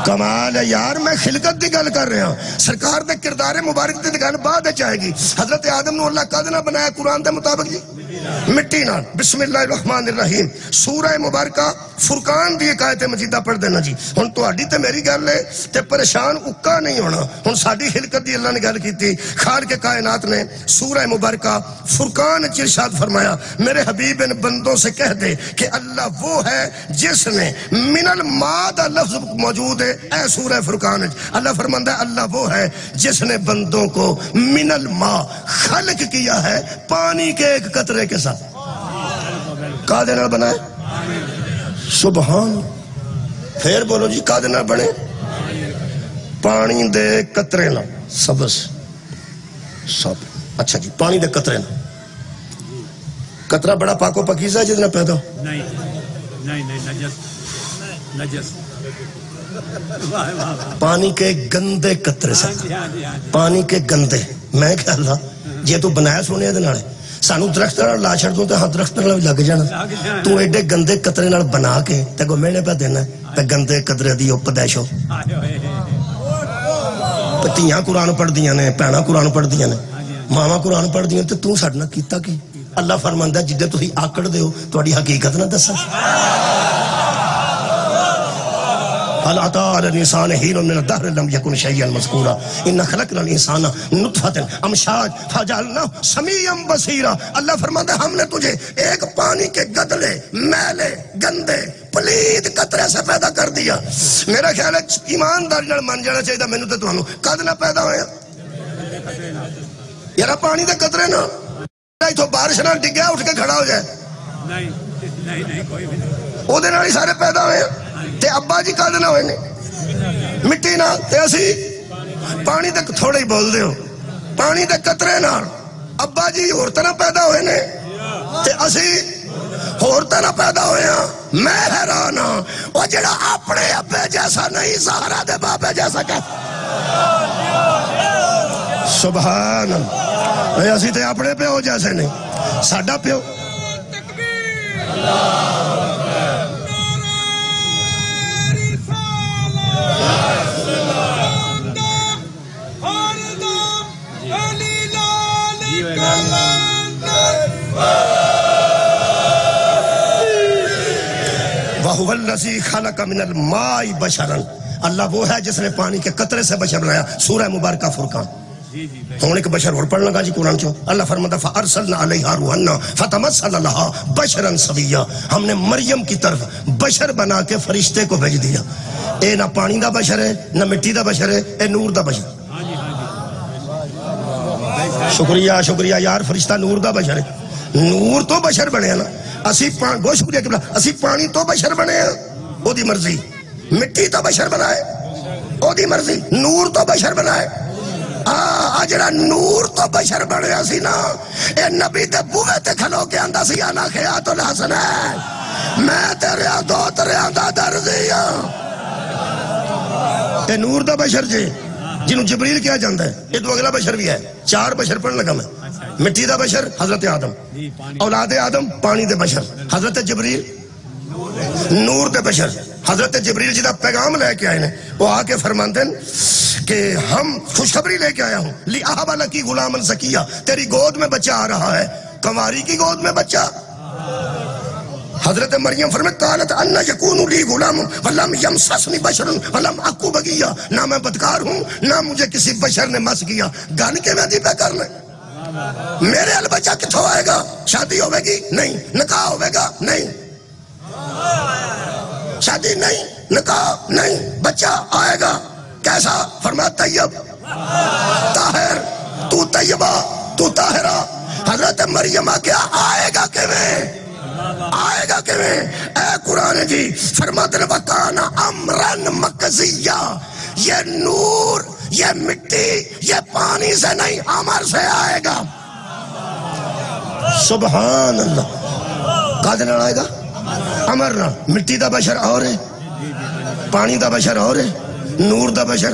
کمال ہے یار. میں خلقت دی گل کر رہا ہوں, سرکار دے کردار مبارک دی گل بعد وچ آئے گی. حضرت آدم نو اللہ کد نہ بنایا قرآن دے مطابق جی مٹی نال. بسم اللہ الرحمن الرحیم. سورہ مبارکہ فرقان دی ایک آیت مجیدہ پڑھ دینا جی. ہن تہاڈی تے میری گل ہے تے پریشان اکا نہیں ہونا. ہن ساڈی خلقت دی اللہ نے گل کیتی. خالق کائنات نے سورہ مبارکہ فرقان وچ ارشاد فرمایا میرے حبیب ان بندوں سے کہہ دے کہ اللہ وہ ہے جس نے من الماء دا لفظ موجود ہے اے سورہ فرقان وچ. اللہ فرماندا ہے اللہ وہ ہے جس نے بندوں کو من الماء خلق کیا ہے پانی کے ایک قطرے کے ساتھ. کہا دینا بنائے سبحان. پھر بولو جی کہا دینا بنے پانی دے قطرے نہ سبس سب. اچھا جی پانی دے قطرے نہ. قطرہ بڑا پاک و پاکیزہ ہے جتنا پیدا ہو نہیں نجس. پانی کے گندے قطرے سے پانی کے گندے. میں کہہ اللہ جے تو بنایا سونے دے نالے سانو درخت نال لا چھڑ دوں تے ہاں درخت نال لگ جانا. تو ایڈے گندے قطرے نال بنا کے تے کو مینے پہ دینا تے گندے قطرے دی پیدائش ہو. پتیاں قرآن پڑھ دیاں نے, بھੈਣਾਂ قرآن پڑھ دیاں نے, ماواں قرآن پڑھ دیاں تے تو ساڈے نال کیتا کی؟ اللہ فرماندا ہے جدے تسی آکڑ دیو تہاڈی حقیقت نہ دساں. هل أتى على الإنسان حين من الدهر لم يكن شيئا مذكورا إنا خلقنا الإنسان نطفة أمشاج فجعلناه سميعا بصيرا. اللہ فرماتا ہے ہم نے تجھے ایک پانی کے گدلے میلے گندے پلید قطرے سے پیدا کر دیا. میرا خیال ہے ایمانداری نال من جانا چاہیے مینوں تے تانوں کد نہ پیدا ہویا یار پانی دے قطرے نہ ایتھوں بارش نال ڈگیا اٹھ کے کھڑا ہو جائے نہیں کوئی بھی نہیں او دے نال ہی سارے پیدا ہوئے تے ابا جی کد نہ ہوئے نے مٹی نہ تے اسی پانی دے تھوڑے ہی بول دے ہو پانی دے قطرے نال. ابا جی اور طرح پیدا ہوئے نے تے اسی اور طرح پیدا ہوئے ہیں. میں حیران ہاں وہ جڑا اپنے ابے جیسا نہیں سہارا دے بابے جیسا کہ سبحان اللہ. اسی تے اپنے پیو جیسے نہیں ساڈا پیو وَهُوَ الَّذِي خَلَقَ مِنَ الْمَاءِ بَشَرًا. اللہ وہ ہے جس نے پانی کے قطرے سے بشر بنایا. سورہ مبارکہ فرقان. ہوں ایک بشر اور پڑھ لگا جی قرآن چو. اللہ فرماتا فَأَرْسَلْنَا عَلَيْهَا رُوحًا فَتَمَثَّلَ لَهَا بَشَرًا سَوِيًّا. ہم نے مریم کی طرف بشر بنا کے فرشتے کو بھیج دیا. اے نہ پانی دا بشر ہے نہ مٹی دا بشر ہے, اے نور دا بشر. شکریہ شکریہ یار فرشتہ نور دا بشر ہے. نور تو بشر بنے نا اسی گو شکریہ کہ اسی پانی تو بشر بنے ہیں او دی مرضی. مٹی تو بشر بنائے او دی مرضی. نور تو بشر بنائے جڑا نور تو بشر بنے سی نا اے نبی دے بوے تے کھلو کے آندا سی انا خیات الحسنین میں تیرے دو تیرے آندا درزی ہاں. اے نور دا بشر جی جنہوں جبریل کیا جاندہ ہے. یہ تو اگلا بشر بھی ہے. 4 بشر پڑھ لگا میں. مٹی دا بشر حضرت آدم, اولاد آدم پانی دے بشر حضرت جبریل, نور دے بشر حضرت جبریل جی دا پیغام لے کے آئے نے. وہ آ کے فرماندے کہ ہم خوشخبری لے کے آیا ہوں لی احبل کی غلامن زکیہ، تیری گود میں بچہ آ رہا ہے، کنواری کی گود میں بچہ۔ حضرت مریم فرمائے قالت ان یکون لی غلام ولم یمسسنی بشر ولم اکو بغیہ، نہ میں بدکار ہوں نہ مجھے کسی بشر نے مس کیا، گن کے مہندی پہ کر لیں، میرے ال بچہ کتھوں آئے گا؟ شادی ہوئے گی نہیں، نکاح ہوئے گا نہیں، شادی نہیں، نکاح نہیں، بچہ آئے گا کیسا؟ فرمایا طیب طاہر، تو طیبہ تو طاہرہ۔ حضرت مریم کیا آئے گا کیویں؟ آئے گا کیویں؟ اے قرآن جی فرماتے ہیں وَكَانَ أَمْرًا مَقْضِيًّا، یہ نور، یہ مٹی، یہ پانی سے نہیں، امر سے آئے گا۔ سبحان اللہ، کہاں نال آئے گا؟ امر نال۔ مٹی دا بشر اور ہے، پانی دا بشر اور ہے، نور دا بشر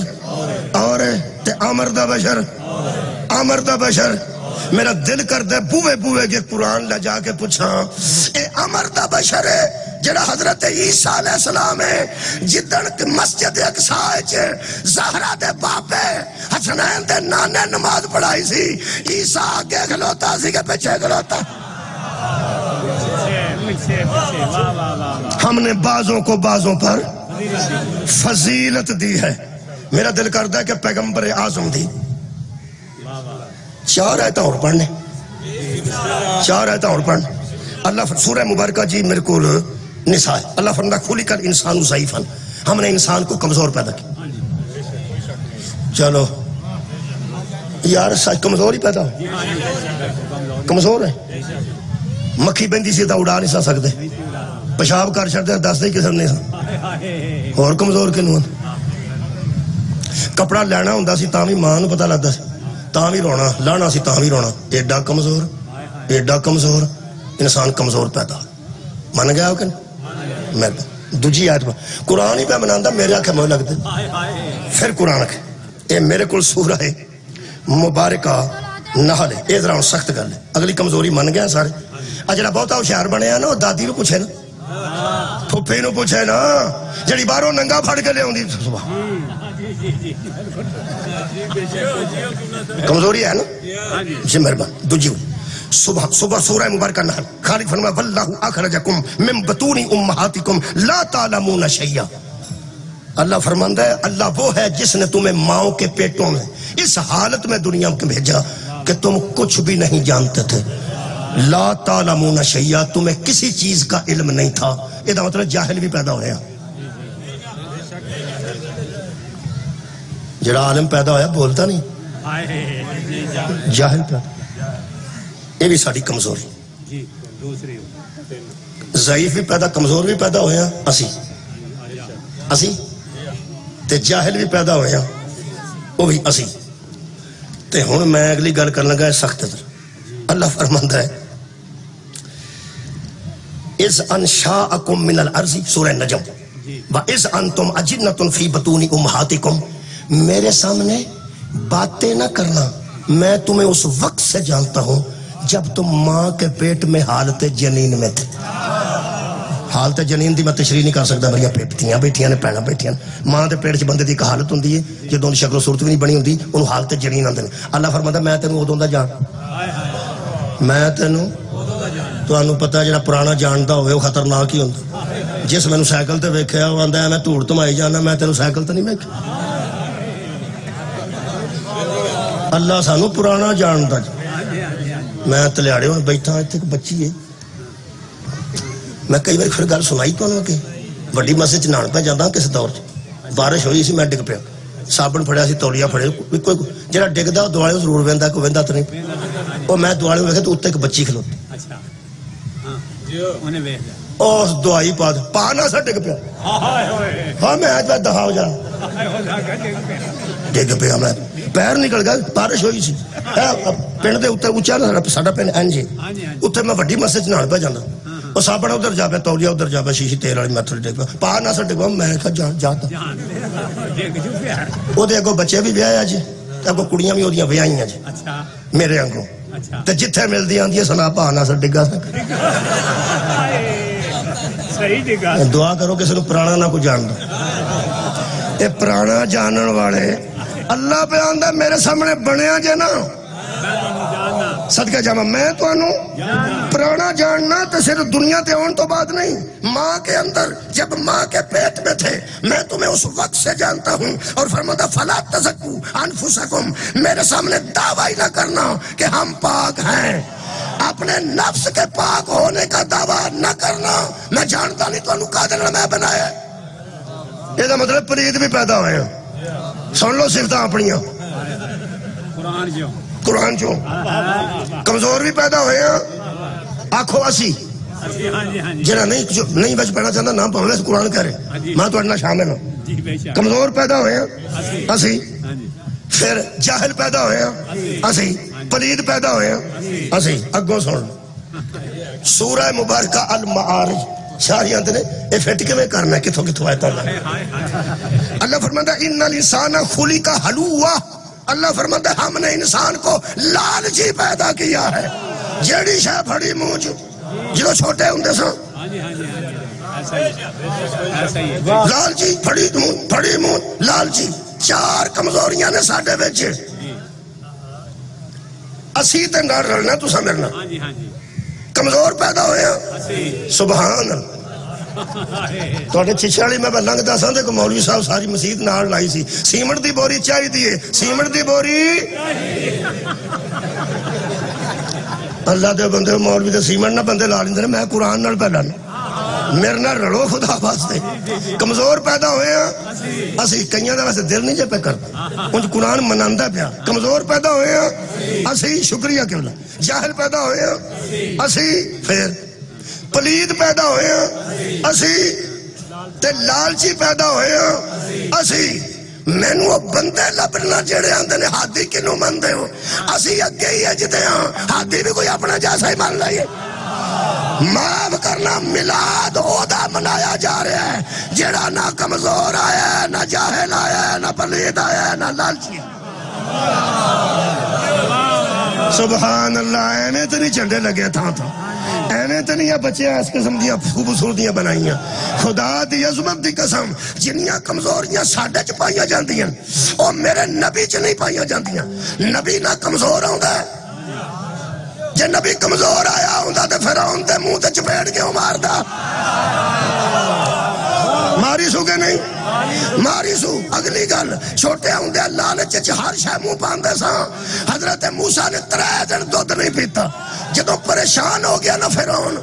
اور ہے، تے امر دا بشر، امر دا بشر۔ میرا دل کر دے بوئے بوئے کے قرآن لے جا کے پوچھا اے امر دا بشر ہے جڑا حضرت عیسیٰ علیہ السلام ہے جدن مسجد اقصیٰ وچ زہرا دے باپے حسنین دے نانے نماز پڑھائی سی، عیسیٰ آگے کھلوتا سی کہ پیچھے کھلوتا۔ ہم نے بعضوں کو بعضوں پر فضیلت دی ہے۔ میرا دل کرتا ہے کہ پیغمبر اعظم دی چار آیتاں اور پڑھنے، چار آیتاں اور پڑھنے۔ اللہ سورہ مبارکہ جی میرے کو نساء ہے، اللہ فرماتا خلق الانسان ضعیفا، ہم نے انسان کو کمزور پیدا کیا۔ چلو یار سچ کمزور ہی پیدا ہو، کمزور ہے، مکھی بندی سی تا اڑا نہیں سا سکتے، پیشاب کر چھڑتے دس دے قسم نہیں سا، اور کمزور کنوں؟ کپڑا لینا ہوندا سی تاں بھی ماں نوں پتہ لگدا سی، تاں بھی رونا، لانا سی تاں بھی رونا، ایڈا کمزور، ایڈا کمزور، انسان کمزور پیدا۔ من گیا ہو کہ میں دوجی آیت پر قرآن ہی پہ مناندا میرے آنکھیں موہ لگتے، پھر قرآن کے اے میرے کل سورہ مبارکہ نحل ہے، اے ذرا سخت گل ہے، اگلی کمزوری من گیا سارے۔ اجڑا بہتا ہوشیار بنے نا وہ دادی نو پوچھے نا، پھوپھی نو پوچھے نا، جڑی باہروں ننگا پھڑ کے لے آوندی، کمزوری ہے نا جی مہربان۔ دوجی صبح سورہ مبارکہ نحل خالق فرمایا واللہ اخرجکم من بطون امہاتکم لا تعلمون شیئا، اللہ فرماندا ہے اللہ وہ ہے جس نے تمہیں ماؤں کے پیٹوں میں اس حالت میں دنیا میں بھیجا کہ تم کچھ بھی نہیں جانتے تھے، لا تعلمون شیئا، تمہیں کسی چیز کا علم نہیں تھا، یہ دا مطلب جاہل بھی پیدا ہویا، جڑا عالم پیدا ہویا بولتا نہیں، جاہل پیدا، یہ بھی ساری کمزوری، ضعیف بھی پیدا، کمزور بھی پیدا ہویا اسی تے جاہل بھی پیدا ہویا وہ بھی اسی۔ تے ہن میں اگلی گل کرن لگا ہے سخت، اللہ فرماندا ہے اذ انشاءکم من الارض، سورہ نجم، واذ انتم اجنۃ فی بطون امہاتکم، میرے سامنے باتیں نہ کرنا، میں تمہیں اس وقت سے جانتا ہوں جب تم ماں کے پیٹ میں حالت جنین میں تھے۔ حالت جنین دی میں تشریح نہیں کر سکتا، بھئی پیٹیاں بیٹھیاں نے، پیڑاں بیٹھیاں، ماں دے پیٹ چ بندے دی ایک حالت ہوندی ہے جدوں دی شکل و صورت بھی نہیں بنی ہوندی، انہوں حالت جنین آندے نے۔ اللہ فرماتا میں تینوں ادوں دا جان، میں تینوں، تانوں پتہ جڑا پرانا جاندا ہوئے وہ خطرناک ہی ہوندا، جس مینوں سائیکل تے ویکھیا وہ آندا ہے میں دھوڑ تمائی جانا، میں تینوں سائیکل تے نہیں ویکھیا۔ اللہ سانو پرانا جاندا جی۔ میں تلیاڑے ہوں بیٹھا اتنے ایک بچی ہے، میں کئی بار پھر گل سنائی تو کہ وڈی مسجد نہان پہ جانا کس دور چ، بارش ہوئی سی میں ڈگ پیا، صابن پھڑیا سی، تولیہ پھڑے، جہاں ڈگدا دوالے ضرور وہدا، کوئی وہدا تو نہیں، وہ میں دوالے ویکھا تو اتنے ایک بچی کھلوتی، اور دعائی پا نہ سا ڈگ پیا، ہاں میں آج دہا ہو جانا، ڈگ پیا میں، پیر نکل گیا، بارش ہوئی سی، پنڈ دے اتنے اچا نا ساڈا پنڈ اینج ہے، اتنے میں وڈی مسجد نہان پہ جانا، وہ صابن ادھر جا پیا، تولیہ ادھر جا پیا، شیشی تیل والی میں تھوڑی ڈگ پیا، پا نہ سا ڈگا، میں کہا جاتا، وہ دے اگوں بچے بھی بیاہ جی، اگوں کڑیاں بھی وہ بیاہیاں جی، میرے اگوں، تے جتھے ملدی آندی ہے سنا پا نہ سا ڈگا سا، دعا کرو کسی نے پرانا نہ کوئی جان دو، یہ پرانا جانن والے اللہ پہ آندہ میرے سامنے بنیا جے نا صدقہ جامع میں تو انو پرانا جاننا تو صرف دنیا تے آن تو بات نہیں، ماں کے اندر جب ماں کے پیٹ میں تھے میں تمہیں اس وقت سے جانتا ہوں، اور فرماتا فَلَا تَزَكُّوا أَنفُسَكُمْ، میرے سامنے دعویٰ نہ کرنا کہ ہم پاک ہیں، اپنے نفس کے پاک ہونے کا دعویٰ نہ کرنا، میں جانتا نہیں تو انو قادر میں بنایا ہے۔ یہ دا مطلب پرید بھی پیدا ہوئے ہیں، سن لو صفتہ اپنیاں قرآن چوں، کمزور بھی پیدا ہوئے ہیں، آنکھو اسی جنہاں نہیں بچ پڑھنا چاہتا نام پڑھنے سے قرآن کہہ رہے میں تو اڈنا شامل ہوں، کمزور پیدا ہوئے ہیں اسی، پھر جاہل پیدا ہوئے ہیں اسی، پلید پیدا ہوئے ہیں اسی۔ اگوں سن سورہ مبارکہ المعارج شاہی آنتے نے اے فیٹ کے میں کرنا ہے کتھوں کتھوں آئے اللہ اللہ فرماتا ہے ان الانسان خلق حلوہ، اللہ فرماتا ہے ہم نے انسان کو لالچی پیدا کیا ہے، جیڑی شاہ پھڑی موج جو چھوٹے ہوندے سن لالچی پھڑی موج لالچی، چار کمزوریاں نے ساڑھے بیچے اسی تے نہ رلنا تو سمجھنا، کمزور پیدا ہوئے ہیں سبحان اللہ۔ توڑے چچھاڑی میں لنگ دا ساندے کو مولوی صاحب ساری مسجد نال لائی سی، سیمنٹ دی بوری چاہی دیئے، سیمنٹ دی بوری اللہ دے بندے مولوی دے سیمنٹ نہ بندے لالیں دے میں قرآن نال پہلا میرے نال رلو خدا واسطے، کمزور پیدا ہوئے ہیں اسی، کئیاں دا ویسے دل نہیں جے پہ کرتا انج قرآن مناندہ پیا، کمزور پیدا ہوئے ہیں اسی، شکریہ کیوں لیں، جاہل پیدا ہوئے ہیں اسی، پھر پلید پیدا ہوئے ہیں اسی، تے لالچی پیدا ہوئے ہیں اسی، میں نو بندے لبنا جڑے آندے نے ہاتھی کنو مندے ہو، اسی اگے ہی اجدے ہاں، ہاتھی بھی کوئی اپنا جیسا ہی مان لائے، معاف کرنا میلاد عہدہ منایا جا رہا ہے، جڑا نہ کمزور آیا ہے، نہ جاہل آیا ہے، نہ پلید آیا ہے، نہ لالچی ہے۔ سبحان اللہ، اینے تو نہیں چنڈے لگے تھا اینے تو نہیں بچے اس قسم دیا خوبصورتیاں بنائیاں، خدا دی عظمت دی قسم جنیاں کمزوریاں ساڑھے چ پائیاں جاندیاں اور میرے نبی چ نہیں پائیاں جاندیاں، نبی نہ کمزور ہوندہ ہے، جے نبی کمزور آیا ہوندہ تے فرعون دے منہ تے چپیٹ کے مار دا، ماری سو کے نہیں ماری سو۔ اگلی گل چھوٹے ہوندے اللہ نے چچ ہر شے منہ پاندے سا، حضرت موسیٰ نے 3 دن دودھ نہیں پیتا، جدوں پریشان ہو گیا نا فرعون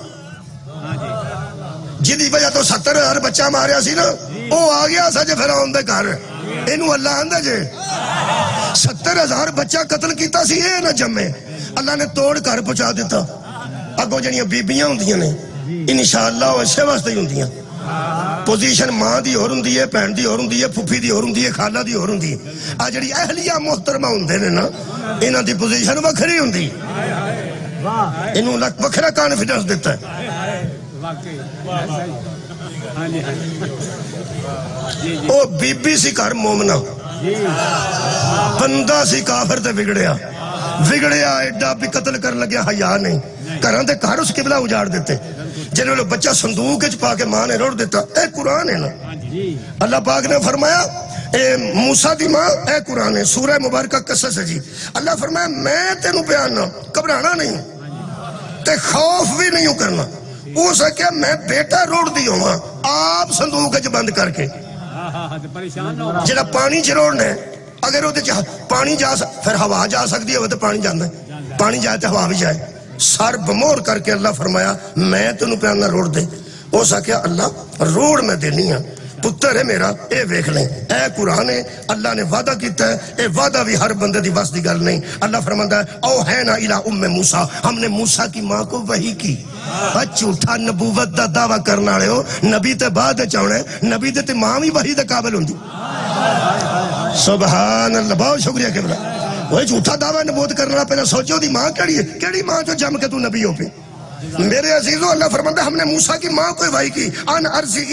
جدی وجہ تو 70,000 بچہ ماریا سی نا، وہ آ گیا سا جے فرعون دے گھر، انہوں اللہ آندے جے 70,000 بچہ قتل کیتا سی اے نہ جمے، اللہ نے توڑ کر پہنچا دیتا۔ اگوں جنیاں بیبیاں ہوندیاں نے انشاءاللہ اسے واسطے ہی ہوندیاں، پوزیشن ماں دی اور ہوندی ہے، بہن دی اور ہوندی ہے، پھپھی دی اور ہوندی ہے، خالہ دی اور ہوندی ہے، آ جڑی اہلیہ محترمہ ہوندے نے نا انہاں دی پوزیشن وکھری ہوندی، انہوں وکھرا کانفیڈنس دیتا ہے۔ او بی بی سی کر مومنہ، بندہ سی کافر تے بگڑیا ایڈا بھی قتل کر لگیا، حیا نہیں کران دے کار اس قبلہ اجاڑ دیتے، جنہوں نے بچہ صندوق اچ پا کے ماں نے روڑ دیتا، اے قرآن ہے نا۔ اللہ پاک نے فرمایا اے موسیٰ دی ماں اے قرآن ہے، سورہ مبارکہ قصص ہے جی، اللہ فرمایا میں تینوں بیاننا گھبرانا نہیں تے خوف بھی نہیں کرنا، وہ سکیا میں بیٹا روڑ دی ہوں آپ صندوق اچ بند کر کے، جنہا پانی چروڑنا ہے اگر وہ پانی جا پھر ہوا جا سکتی ہے وہ تو پانی جانا ہے، پانی جائے تو ہوا بھی جائے، سر بمور کر کے اللہ فرمایا میں تینوں پیانا روڑ دے، وہ سکیا اللہ روڑ میں دینی ہے، پتر ہے میرا اے ویکھ لیں، اے قرآن ہے، اللہ نے وعدہ کیتا ہے، اے وعدہ بھی ہر بندے دی بس دی گل نہیں، اللہ فرماتا ہے اوحینا الی ام موسیٰ، ہم نے موسیٰ کی ماں کو وحی کی، جھوٹا نبوت دا دعویٰ کرنا رہے ہو، نبی تے بعد چاہنے نبی تے ماں بھی وحی دے قابل ہوندی، سبحان اللہ، بہت شکریہ قبلہ، وہ جھوٹا دعویٰ نبوت کرنا پہلے سوچو دی ماں کیڑی ہے، کیڑی ماں جو جم کے تو نبی ہو پہ، میرے عزیزو اللہ فرماتا ہے ہم نے موسیٰ کی ماں کو وحی کی، ان ارضی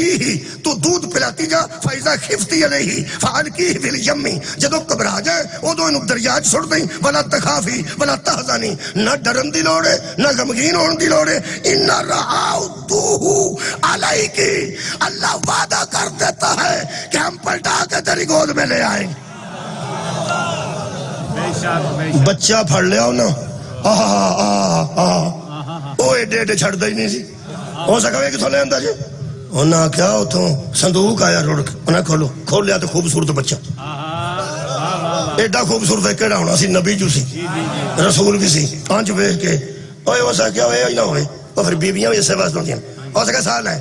تو دودھ پلاتی جا فائزہ خفتی علیہ فعلکی فی الیمی، جدو قبرا جائے وہ دو انہوں دریاج سڑ دیں ولا تخافی ولا تحزانی، نہ ڈرن دی لوڑے نہ غمگین ہون دی لوڑے، ان رعاؤتوہو علیکی، اللہ وعدہ کر دیتا ہے کہ ہم پلٹا کے تیری گود میں لے آئیں، بچہ پھڑ لیا انہاں وہ ایڈے ایڈے چھڑتا ہی نہیں سی ہو سکا وہ کتوں لے آتا جی انہاں کیا اتوں صندوق آیا روڑ کے انہیں کھولیا تو خوبصورت بچہ ایڈا خوبصورت ہے کہڑا ہونا سی نبی جو سی رسول بھی سی پانچ ویکھ کے اوے ہو سکیا ہوئے ہی نہ ہوئے اور پھر بیویاں بھی اسے واسطے ہوندیاں ہو سکا سال ہے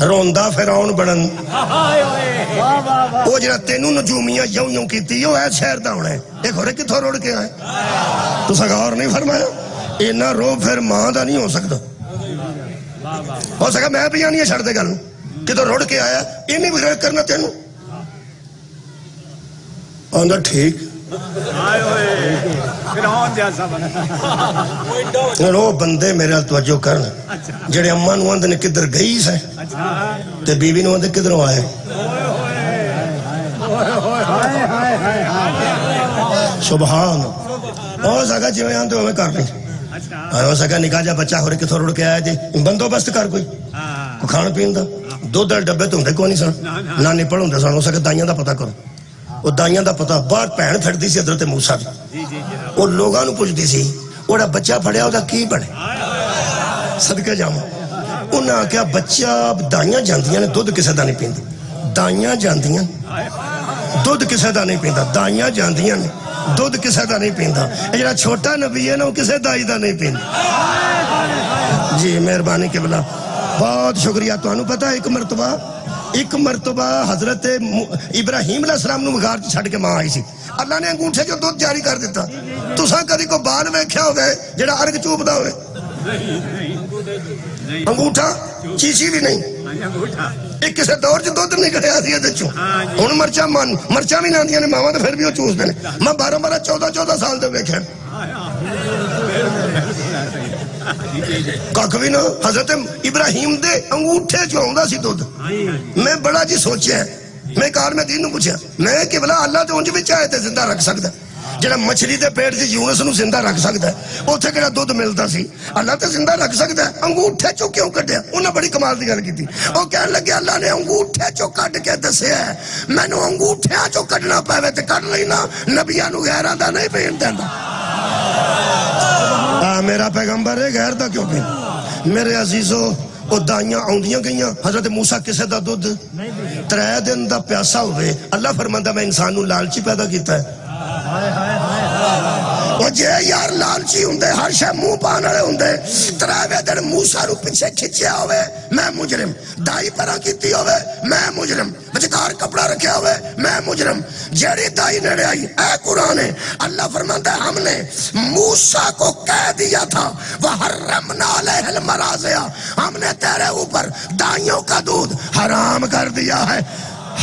روندا فرعون بنن وہ جڑا تینوں نجومیاں یوں یوں کیتی وہ ہے شہر دا ہونا ہے ایک ہورے کتھوں روڑ کے آئے تو غور نہیں فرمایا اینا رو پھر ماں دا نہیں ہو سکتا ہو سکا میں بھی نہیں چھڑ دے گل کتھوں روڑ کے آیا یہ نہیں بغیر کرنا تینوں آندا ٹھیک وہ بندے میرے توجہ کرنا جڑے اماں نو آندے نے کدھر گئی سے تے بیوی نو آندے کدھروں آئے سبحان ہو سکا جی میں آندے ہمیں کر لی ہو سکا نکاح جا بچہ ہو رہے کتھوں روڑ کے آیا جی بندوبست کر کوئی کھان پین دا دو دل ڈبے تو ہوندے کوئی نہیں سن نہ نپڑ ہوندے سن ہو سکا دائیاں دا پتہ کرو وہ دائیاں دا پتہ باہر پہن پھڑتی سی حضرت موسیٰ دی وہ لوگاں نو پوچھتی سی اوڑا بچہ پھڑیا ہوتا کی بڑے صدقہ جاما انہاں کیا بچہ دائیاں جاندیاں نے دودھ کسے دا نہیں پیندی دائیاں جاندیاں دودھ کسے دا نہیں پیندا دائیاں جاندیاں نے دودھ کسے دا نہیں پیندا جڑا چھوٹا نبی ہے نا وہ کسے دائی دا نہیں پیندا جی مہربانی قبلہ بہت شکریہ تو انہوں پتا ایک مرتبہ حضرت ابراہیم علیہ السلام نو غار چھڑ کے ماں آئی سی اللہ نے انگوٹھے جو دودھ جاری کر دیتا تو ساں کدی کو بال ویکھیا ہوئے جڑا ارگ چوب دا ہوئے انگوٹھا چیچی بھی نہیں ایک کسے دور جو دودھ نہیں کھڑے آتی ہے دچوں ان مرچا بھی نہ دیا نے ماما تو پھر بھی وہ چوس دینے میں 12 سال دے ویکھے کاک بھی نا حضرت ابراہیم دے انگوٹھے جو ہوں دا سی دودھ میں بڑا جی سوچیا ہے میں کار میں دین نو پوچھا میں کہ بلا اللہ تو انج بھی چاہے تے زندہ رکھ سکتا جڑا مچھلی دے پیٹ سے یونس نو زندہ رکھ سکتا ہے اوتھے کیڑا دودھ ملتا سی اللہ تے زندہ رکھ سکتا ہے انگوٹھے چوں کیوں کڈیا انہاں بڑی کمال دی گل کیتی او کہن لگے اللہ نے انگوٹھے چوں کڈ کے دسیا ہے مینوں انگوٹھیاں چوں کڈنا پاوے تے کڈ لینا نبیاں نو غیراں دا نہیں پین دیندا میرا پیغمبر ہے غیر دا کیوں پین میرے عزیزو وہ دائیاں آؤندیاں گئیاں حضرت موسیٰ کسے دا دودھ 3 دن دا پیاسا ہوئے اللہ فرماندہ میں انسان نو لالچی پیدا کیتا ہے وہ جے یار لالچی ہوندے ہر شے منہ پان والے ہوندے 3 دن موسیٰ نو پیچھے کھچیا ہوئے میں مجرم دائی پرا کیتی ہوئے میں مجرم بچکار کپڑا رکھیا ہوئے میں مجرم جیڑی دائی نڑے آئی اے قرآن ہے اللہ فرماتا ہے ہم نے موسیٰ کو کہہ دیا تھا وَحَرَّمْنَا عَلَيْهِ الْمَرَاضِعَ ہم نے تیرے اوپر دائیوں کا دودھ حرام کر دیا ہے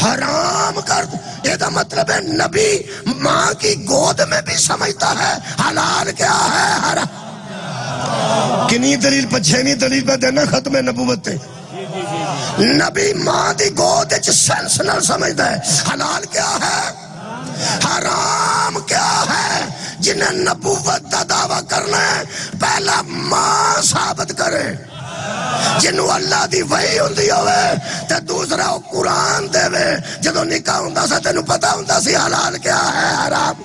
حرام کر یہ دا مطلب ہے نبی ماں کی گود میں بھی سمجھتا ہے حلال کیا ہے حرام کنی دلیل پر 6ویں دلیل پر دینا ختم نبوت ہے نبی ماں دی گود سینس نہ سمجھتا ہے حلال کیا ہے حرام کیا ہے جنہیں نبوت دا دعویٰ کرنا ہے پہلا ماں ثابت کرے جنہوں اللہ دی وحی ہوندی ہوئے تے دوسرا قرآن دے وے جدو نکاح ہوندا سا تینوں پتا ہوندا سی حلال کیا ہے حرام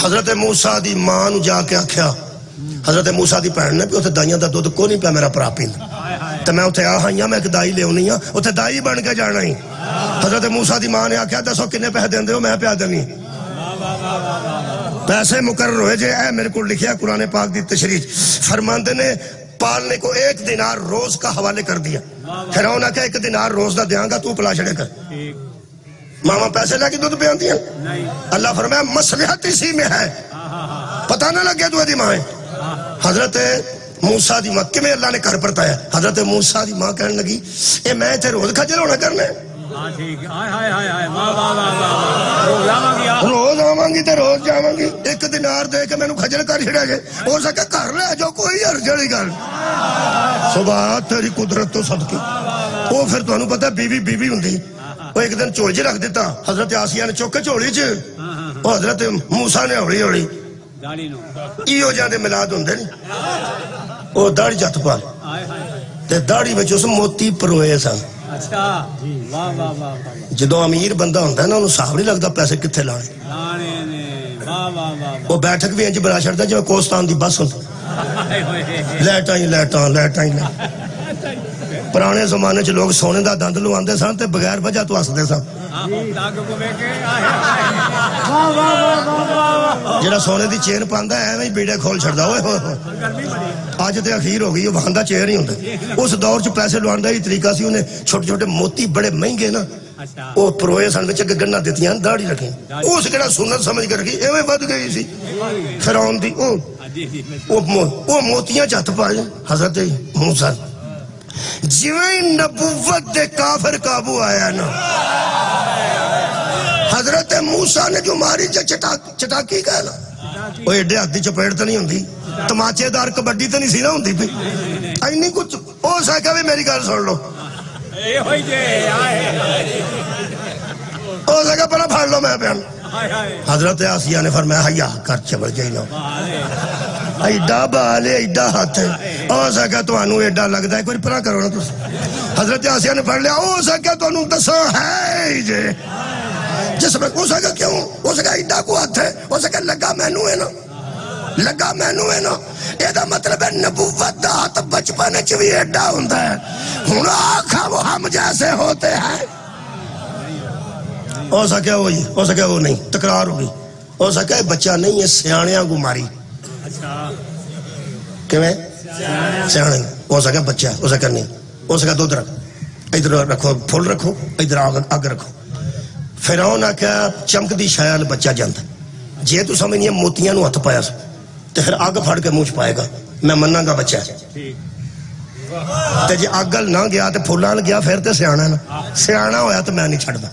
حضرت موسیٰ دی ماں نو جا کے آکھیا حضرت موسیٰ دی بہن نے بھی اتنے دائیاں دا دودھ کو نہیں پیا میرا بھرا پیندا تے میں اتنے آہاں میں ایک دائی لے آنی ہاں اتنے دائی بن کے جانا ہی حضرت موسیٰ دی ماں نے آکھیا دسو کنے پیسے دیندے ہو میں پیا دینی پیسے مقرر ہوئے جے اے میرے کو لکھیا قرآن پاک دی تشریح فرماندے نے پالنے کو 1 دینار روز کا حوالے کر دیا فرعون آکھیا 1 دینار روز دا دیاں گا تو پلا چھڑے کر ماما پیسے لے کے دودھ پہ آتی ہیں اللہ فرمایا مصلحت اسی میں ہے پتہ نہ لگے تو دی ماں ہے حضرت موسیٰ دی ماں کمیں اللہ نے کر پرتایا حضرت موسیٰ دی ماں کہنے لگی اے میں تے روز کھجل ہونا کرنے روز آوانگی تے روز جاوانگی 1 دینار دے کے میں نو کھجل کر چھڑے گے ہو سکے کر لے جو کوئی ارجڑی گل صبح تیری قدرت تو صدقی وہ پھر تو انہوں پتا بیوی ہوندی وہ ایک دن چوڑ جی رکھ دیتا حضرت آسیہ نے چوکے چوڑی چ وہ حضرت موسیٰ نے ہوڑی ہوڑی ایو جاندے ملاد ہوندے نہیں وہ داڑھی جت پال تے داڑھی میں چوس موتی پروئے سا اچھا واہ واہ واہ جدو امیر بندہ ہوتا ہے نا انہوں صاحب نہیں لگتا پیسے کتنے لانے واہ واہ واہ وہ بیٹھک بھی انج بنا چھڑتا جی کوستان دی بس ہوتی لائٹاں ہی لائٹاں لائٹاں ہی پرانے زمانے چ لوگ سونے دا دند لواندے سن تے بغیر وجہ تو ہسدے سن جڑا سونے دی چین پاندا ہے ایویں بیڑے کھول چھڑدا اوئے ہوئے اج تے اخیر ہو گئی بہاندا چین ہی ہوندا اس دور چ پیسے لوان دا ہی طریقہ سی انہیں چھوٹے چھوٹے موتی بڑے مہنگے نا وہ پروئے سن وچ گنا دتیاں داڑھی رکھی اس کیڑا سنت سمجھ کے رکھی ایویں ود گئی سی فرعون دی وہ موتیاں چ ہتھ پائے حضرت موسیٰ جویں نبوت دے کافر قابو آیا نا حضرت موسیٰ نے جو ماری چٹاکی کہا نا وہ ایڈے ہاتھ دی چپیڑ تو نہیں ہوندی تماچے دار کبڈی تو نہیں سی نا ہوندی پی اینی کچھ او سکا بھی میری گل سن لو او سکا پڑا پھاڑ لو میں بیان حضرت آسیہ نے فرمایا حیا کر چبڑ جائی لو ایڈا بالے ایڈا ہاتھ ہے او سکا تو انو ایڈا لگتا ہے کوئی پرا کرو نا تُس حضرت آسیہ نے پڑھ لیا او سکا تو انو دسو ہے جے جس میں او سکا کیوں او سکا ایڈا کو ہاتھ ہے او سکا لگا مینو ہے نا لگا مینو ہے نا ایدہ مطلب ہے نبوت دا ہاتھ بچپن چوی ایڈا ہوندہ ہے ہون آکھا وہ ہم جیسے ہوتے ہیں او سکا وہی او سکا وہ نہیں تکرار ہوگی او سکا بچہ نہیں ہے سیانیاں کو ماری کیویں سیانے او سکا بچہ او سکا نہیں او سکا دو درک ادھر رکھو پھول رکھو ادھر آگ رکھو فرعون آکھا چمک دی شایال بچہ جاندہ جے تو سمجھنی ہے موتیاں نو ہتھ پایا سو تو پھر آگ پھاڑ کے موچ پائے گا میں مننا گا بچہ ہے تے جے آگل نہ گیا تے پھولان گیا پھر تے سیانا نا سیانا ہویا تو میں نہیں چھڑ دا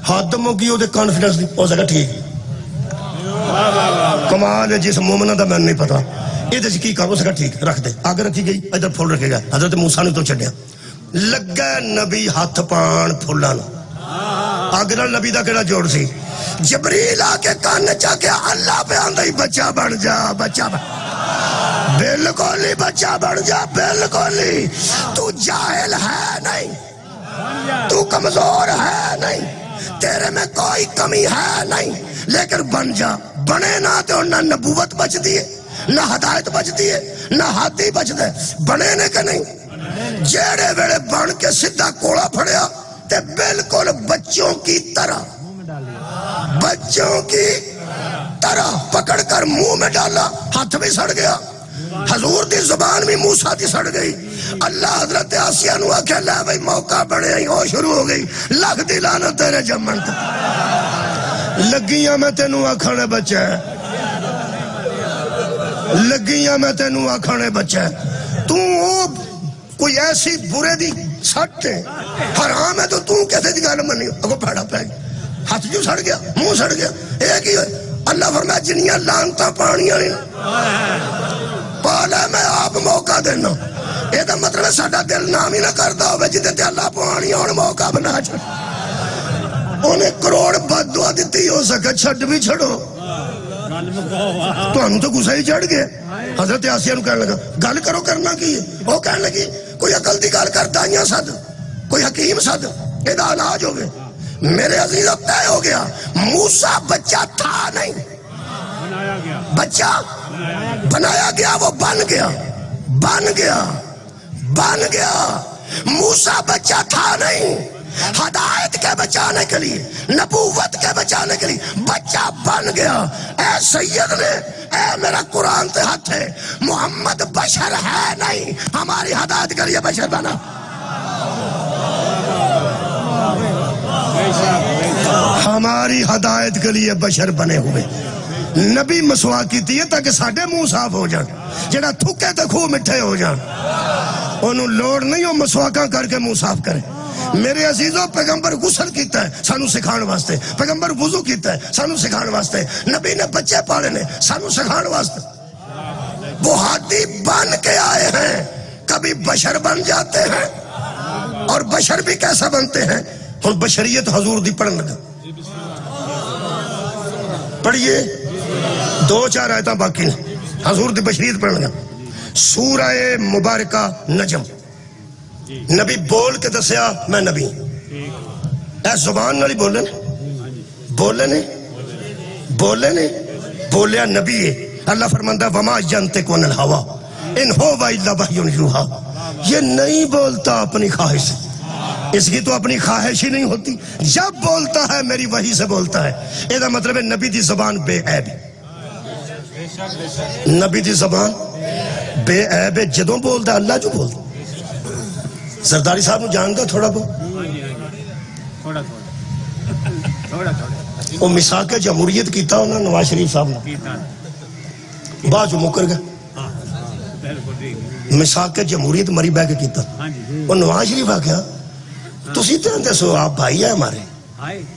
ہاتھ موگی ہو دے کانفیڈنس دی ہو سکا ٹھیک کمال ہے جس مومنہ دا میں نہیں پتا یہ دے کی کام ہو سکا ٹھیک رکھ دے آگ رکھی گئی ادھر پھول رکھے گا حضرت موسیٰ نے تو چھڑیا لگا نبی ہاتھ پان پھولانا آگرہ نبی دا کڑا جوڑ سی جبریل آکے کان چاہ کے اللہ پہ آندھائی بچہ بڑھ جا بچہ بڑھ بلکولی بچہ بڑھ جا بلکولی تو جاہل ہے نہیں تو کمزور ہے نہیں تیرے میں کوئی کمی ہے نہیں لیکن بن جا بنے نہ تو نہ نبوت بچ دیئے نہ ہدایت بچ دیئے نہ ہاتھی بچ دے بنے نے کہ نہیں جیڑے ویڑے بن کے سدھا کوڑا پھڑیا تے بالکل بچوں کی طرح پکڑ کر منہ میں ڈالا ہاتھ بھی سڑ گیا حضور دی زبان بھی موسیٰ دی سڑ گئی اللہ حضرت آسیہ نو آکھے لے بھئی موقع بڑھے ہی ہو شروع ہو گئی لکھ دلانا تیرے جمن لگیاں میں تینوں آکھانے بچے لگیاں میں تینوں آکھانے بچے تو کوئی ایسی برے دی سٹتے حرام ہے تو کیسے دی گالم منی اگو پھاڑا پہ ہاتھ جو سڑ گیا منہ سڑ گیا ایک ہی ہوئے اللہ فرمایا جنیاں لانتا پانیاں نہیں پالا میں آپ موقع دینا یہ تو مطلب ہے ساڑھا دل نام ہی نہ کردہ ہوئے جتے تے اللہ پانیاں اور موقع بنا چھڑ انہیں کروڑ بد دعا دیتی ہو سکے چھڑ بھی چھڑو تو ہم تو گسا ہی چڑھ گئے حضرت آسیہ نو کہنے لگا گل کرو کرنا کی وہ کہنے لگی کوئی عقل دی گل کر دائیاں صد کوئی حکیم صد ایدہ علاج ہو گئے میرے عزیز اب طے ہو گیا موسیٰ بچہ تھا نہیں بچہ بنایا گیا وہ بن گیا موسیٰ بچہ تھا نہیں ہدایت کے بچانے کے لیے نبوت کے بچانے کے لیے بچہ بن گیا اے سید نے اے میرا قرآن تے ہاتھ ہے محمد بشر ہے نہیں ہماری ہدایت کے لیے بشر بنا ہماری ہدایت کے لیے بشر بنے ہوئے نبی مسواک کیتی ہے تاکہ ساڑھے منہ صاف ہو جان جڑا تھکے تے خوب مٹھے ہو جان انہوں لوڑ نہیں ہو مسواکاں کر کے منہ صاف کرے میرے عزیزوں پیغمبر غسل کیتا ہے سانو سکھان واسطے پیغمبر وضو کیتا ہے سانو سکھان واسطے نبی نے بچے پالے نے سانو سکھان واسطے وہ ہاتھی بن کے آئے ہیں کبھی بشر بن جاتے ہیں اور بشر بھی کیسا بنتے ہیں اور بشریت حضور دی پڑھن لگا پڑھئے 2-4 آیتاں باقی حضور دی بشریت پڑھن لگا سورہ مبارکہ نجم نبی بول کے دسیا میں نبی اے زبان نال ہی بولے نے بولیا نبی ہے. اللہ فرماندہ وما ینطق عن الہوا ان ہوا الا وحی یوحی. یہ نہیں بولتا اپنی خواہش سے، اس کی تو اپنی خواہش ہی نہیں ہوتی. جب بولتا ہے میری وحی سے بولتا ہے. یہ مطلب ہے نبی دی زبان بے عیب ہے. نبی دی زبان بے عیب ہے. جدوں بولتا اللہ جو بولتا. سرداری صاحب نو جانتا تھوڑا بہت وہ میثاق جمہوریت کیتا انہوں نے نواز شریف صاحب نے بعد جو مکر گیا. میثاق جمہوریت مری بہ کے کیتا. وہ نواز شریف آخیا تسی تے دسو آپ بھائی ہے ہمارے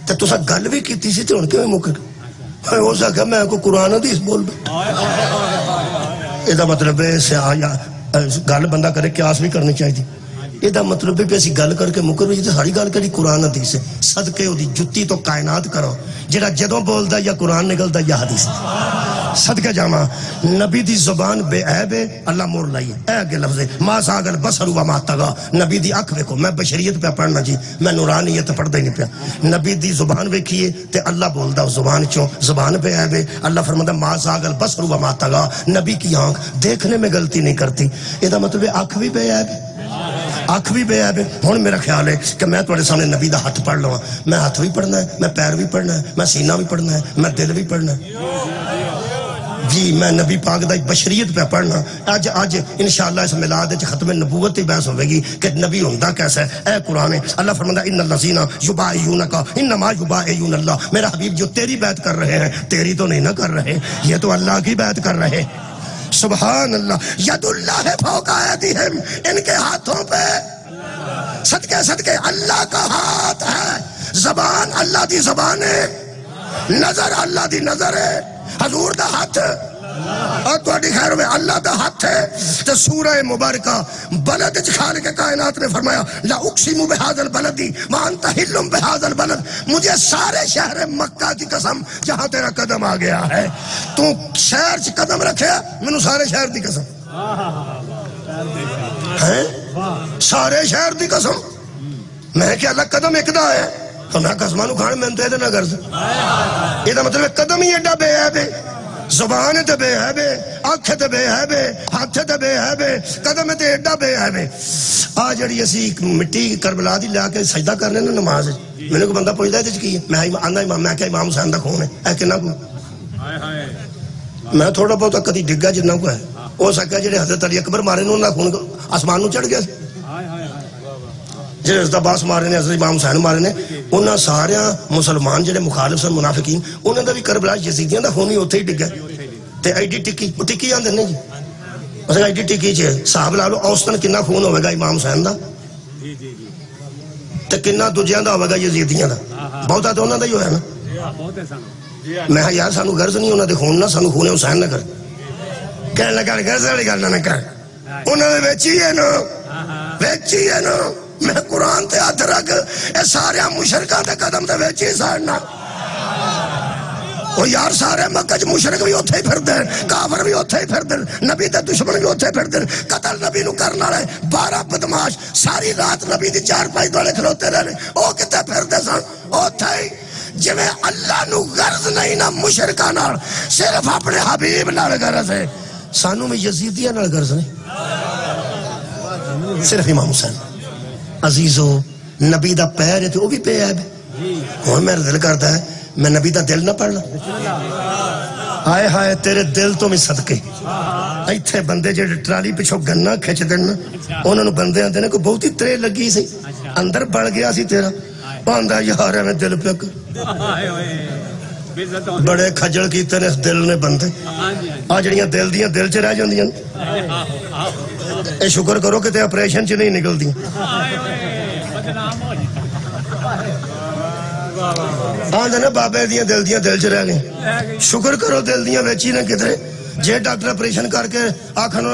تے تسا گل بھی کیتی سی تے ہن کیوں مکر گئے. اس آخیا میں کو قرآن حدیث بول دوں. یہ مطلب گل بندہ کرے قیاس بھی کرنی چاہیے. یہ مطلب ہے کہ اسی گل کر کے مکر ہوئی. ساری گل کری قرآن حدیث ہے. صدقے دی جتی تو کائنات کرو جڑا جدوں بولدا یا قرآن نکلدا یا حدیث. صدقے جاواں نبی دی زبان بے عیب ہے. اللہ مور لائی ہے. اے اگے لفظ ما زاغ البصر وما طغى. نبی دی اکھ ویکھو. میں بشریت پہ پڑھنا جی، میں نورانیت پڑھدا ہی نہیں پیا. نبی دی زبان ویکھیے تے اللہ بولدا اس زبان چوں. زبان بے عیب ہے. اللہ فرماتا ما زاغ البصر وما طغى. نبی کی آنکھ دیکھنے میں غلطی نہیں کرتی. یہ مطلب ہے اکھ بھی بے عیب ہے، آنکھ بھی بے عیب ہے. ہن میرا خیال ہے کہ میں تواڈے سامنے نبی دا ہاتھ پڑھ لواں. میں ہاتھ بھی پڑھنا ہے، میں پیر بھی پڑھنا ہے، میں سینہ بھی پڑھنا ہے، میں دل بھی پڑھنا ہے. جی میں نبی پاک دا بشریت پہ پڑھنا. اج انشاءاللہ اس میلاد وچ ختم نبوت دی بحث ہوے گی کہ نبی ہوندا کیسا ہے. اے قرآن ہے. اللہ فرماتا ان الذین یبایعونک انما یبایعون اللہ. میرا حبیب جو تیری بیعت کر رہے ہیں تیری تو نہیں نہ کر رہے، یہ تو اللہ کی بیعت کر رہے. سبحان اللہ. ید اللہ فوق ایدیہم. ان کے ہاتھوں پہ صدقے اللہ کا ہاتھ ہے. زبان اللہ دی زبان ہے، نظر اللہ دی نظر ہے. حضور دا ہاتھ اور تواڈی خیر میں اللہ دا ہاتھ ہے. تو سورہ مبارکہ بلد خالق کائنات نے فرمایا لا اقسم بہذا البلد وانت حل بہذا البلد. مجھے سارے شہر مکہ کی قسم جہاں تیرا قدم آ گیا ہے. تو شہر چ قدم رکھے مینوں سارے شہر دی قسم ہے، سارے شہر دی قسم. میں کہ اللہ قدم ایک دا ہے تو میں قسماں نو کھان میں تے نہ غرض. یہ مطلب قدم ہی ایڈا بے عیب ہے. زبان تے بے عیب ہے، آنکھ تے بے عیب ہے، ہاتھ تے بے عیب ہے، قدم تے ایڈا بے عیب ہے. آ جڑی اسی مٹی کربلا دی لا کے سجدہ کرنے نا نماز میرے کو بندہ پوچھدا ہے کی ہے. میں آندا امام، میں کہ امام حسین دا خون ہے. اے کنا کو میں تھوڑا بہت کدی ڈگا جنہ کو ہے. ہو سکتا جڑے حضرت علی اکبر مارے نے انہاں خون آسمان نو چڑھ گیا. جڑے حضرت عباس مارے نے، حضرت امام حسین مارے نے، انہاں سارے مسلمان جڑے مخالف سن منافقین انہاں دا بھی کربلا یزیدیاں دا خون ہی اوتھے ہی ڈگا. تے ایڈی ٹکی آندے نے جی. مثلا ایڈی ٹکی چ صاحب لا لو اوسطن کنا خون ہوے گا امام حسین دا تے کنا دوجیاں دا ہوے گا یزیدیاں دا. بہتا تے انہاں دا ہی ہویا نا. میں یار سانو غرض نہیں انہاں دے خون نہ، سانو خون حسین نہ کر. کہنے لگا غرض والی گل نہ کر. انہاں دے وچ ہی ہے نا، وچ ہی ہے نا. میں قرآن تے ہاتھ رکھ اے سارے مشرکاں دے قدم تے وچ ہی ساڑنا. وہ یار سارے مکہ چ مشرک بھی اوتھے ہی پھردے ہیں، کافر بھی اوتھے ہی پھردے ہیں، نبی دے دشمن بھی اوتھے پھردے ہیں. قتل نبی نو کرن والے 12 بدماش ساری رات نبی دی چارپائی دوڑے کھلوتے رہے. او کتے پھردے سن؟ اوتھے ہی. جویں اللہ نو غرض نہیں نا مشرکاں نال، صرف اپنے حبیب نال غرض ہے. سانو میں یزیدیاں نال غرض نہیں، صرف امام حسین. عزیزو نبی دا پیر ہے تو وہ بھی پہ عیب ہے. اور میرا دل کرتا ہے میں نبی دا دل نہ پڑھنا. ہائے ہائے تیرے دل تو میں صدقے. ایتھے بندے جڑے ٹرالی پچھو گنا کھچ دینا انہوں نے بندے آتے نے کوئی بہت ہی ترے لگی سی اندر بڑھ گیا سی تیرا باندھا یار میں دل پہ بڑے کھجل کیتے نے دل نے بندے. آ جڑیاں دل دیاں دل چ رہ جاندیاں اے شکر کرو کہ تے آپریشن چ نہیں نکلدی. آندے نا بابے دیاں دل چ رہ گئے. شکر کرو دل دیاں وچ ہی نہ کدھر. جے ڈاکٹر آپریشن کر کے آکھن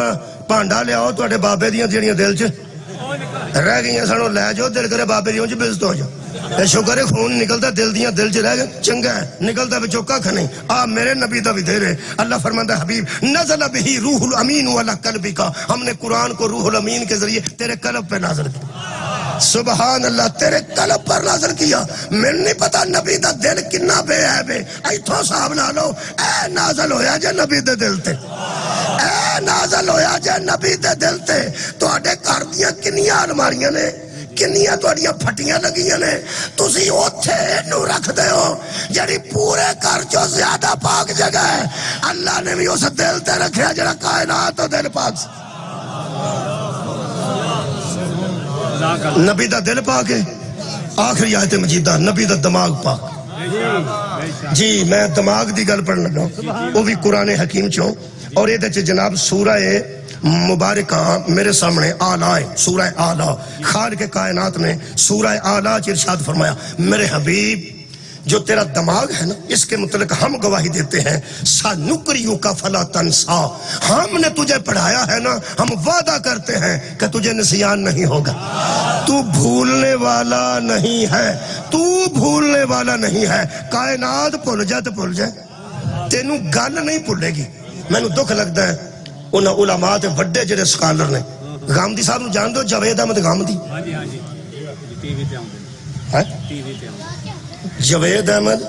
پانڈا لیاؤ تواڈے بابے دیاں جڑیاں دل چ رہ گئیاں سنو لے جاؤ دل کرے بابے دیاں چ بزت ہو جاؤ. اے شکر ہے خون نکلتا دل دیاں دل چ رہ گئے چنگا ہے نکلتا وچوں ککھ نہیں. آ میرے نبی دا بھی دے رہے. اللہ فرماندا ہے حبیب نزل بہ روح الامین علی قلبک. ہم نے قرآن کو روح الامین کے ذریعے تیرے قلب پہ نازل کیا. سبحان اللہ تیرے قلب پر نازل کیا میں نہیں پتا نبی دا دل کنا بے عیب ہے ایتھوں صاحب نہ لو اے نازل ہویا جے نبی دے دل تے اے نازل ہویا جے نبی دے دل تے تواڈے گھر دیاں کنیاں الماریاں نے کنیاں تواڈیاں پھٹیاں لگیاں نے تسی اوتھے نو رکھ دے ہو جڑی پورے گھر چوں زیادہ پاک جگہ ہے اللہ نے بھی اس دل تے رکھیا جڑا کائنات تو دل پاک سے نبی دا دل پاک ہے آخری آیت مجیدہ نبی دا دماغ پاک جی میں دماغ دی گل پڑھن لگا وہ بھی قرآن حکیم چوں اور یہ دے جناب سورہ مبارکہ میرے سامنے آلہ ہے سورہ آلہ خالق کائنات نے سورہ آلہ ارشاد فرمایا میرے حبیب جو تیرا دماغ ہے نا اس کے متعلق ہم گواہی دیتے ہیں سَنُقْرِئُكَ فَلَا تَنْسَا ہم نے تجھے پڑھایا ہے نا ہم وعدہ کرتے ہیں کہ تجھے نسیان نہیں ہوگا تو بھولنے والا نہیں ہے تو بھولنے والا نہیں ہے کائنات بھول جائے تو بھول جائے تینوں گل نہیں بھولے گی میں نے دکھ لگتا ہے ان علماء تے وڈے جڑے سکالر نے غامدی صاحب نو جان دو جاوید احمد غامدی جاوید احمد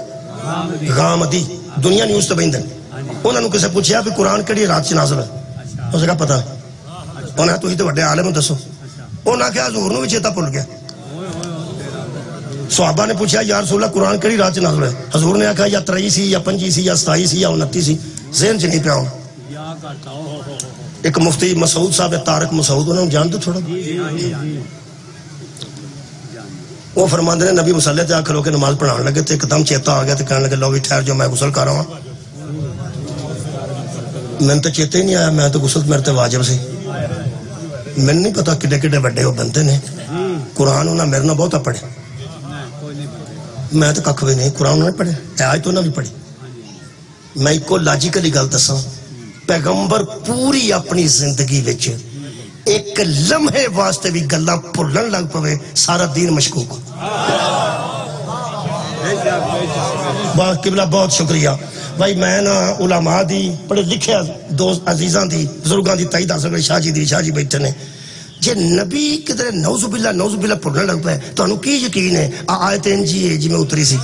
غامدی دنیا نیوز تے بیندن انہوں نے کسے پوچھیا بھی قرآن کیڑی رات چ نازل ہے اس کا پتہ انہوں نے تسی تے وڈے عالم دسو انہوں نے کہا حضور نو بھی چیتا بھول گیا صحابہ نے پوچھا یا رسول اللہ قرآن کیڑی رات چ نازل ہے حضور نے کہا یا 23 سی یا 25 سی یا 27 سی یا 29 سی ذہن چ نہیں پیا ہوں ایک مفتی مسعود صاحب طارق مسعود انہوں نے جان دو تھوڑا وہ فرماندے نے نبی مصلی تے آکھلو کے نماز پڑھان لگے تے ایک دم چیتا آ گیا تے کہنے لگے لو بھی ٹھہر جو میں غسل کر رہا ہوں میں تو چیتے ہی نہیں آیا میں تو غسل میرے تے واجب سی میں نہیں پتا کڈے کڈے بڑے وہ بندے نے قرآن انہاں میرے نال بہت پڑھے میں تو ککھ بھی نہیں قرآن انہوں نے پڑھے آج تو انہوں نے بھی پڑھی میں ایک کو لاجیکلی گل دساں پیغمبر پوری اپنی زندگی وچ ایک لمحے واسطے بھی گلاں بھولن لگ پوے سارا دین مشکوک بہت قبلہ بہت شکریہ بھائی میں نا علماء دی پڑھے لکھے دوست عزیزاں دی بزرگاں دی تائید حاصل کری شاہ جی بیٹھے نے جے نبی کدھر نعوذ باللہ بھولن لگ پے تو انہوں کی یقین ہے آیت انجی ہے جی میں اتری سی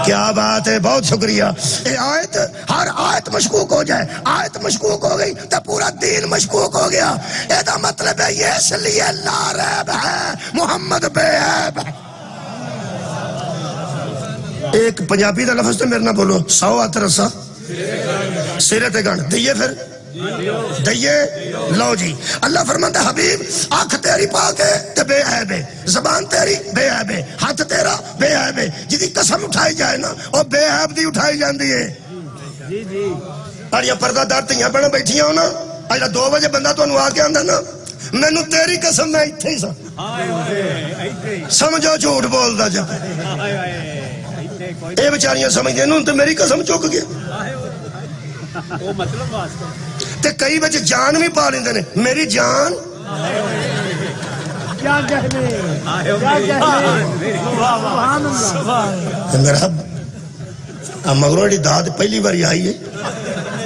کیا بات ہے بہت شکریہ اے آیت ہر آیت مشکوک ہو جائے آیت مشکوک ہو گئی تو پورا دین مشکوک ہو گیا اے دا مطلب ہے یہ اس لیے لا ریب ہے محمد بے عیب ہے ایک پنجابی دا لفظ تو میرے نہ بولو 100 ہاتھ رسا سرے تے گن دئیے پھر دئیے لو جی اللہ فرماتا ہے حبیب آنکھ تیری پاک ہے تے بے عیب ہے زبان تیری بے عیب ہے ہاتھ تیرا بے عیب ہے جدی قسم اٹھائی جائے نا اور بے عیب دی اٹھائی جاندی ہے اور یہ پردہ دار تیاں بڑا بیٹھیاں ہو نا اجلا 2 بجے بندہ تو انہوں آکے آندہ نا میں نو تیری قسم میں اتھے ہی سا سمجھو جھوٹ بول دا جب اے بچاریاں سمجھ دیں انہوں تو میری قسم چوک گیا تے کئی بچے جان بھی پا لیندے نے میری جان کیا کہنے میرا مغروں دی داد پہلی باری آئی ہے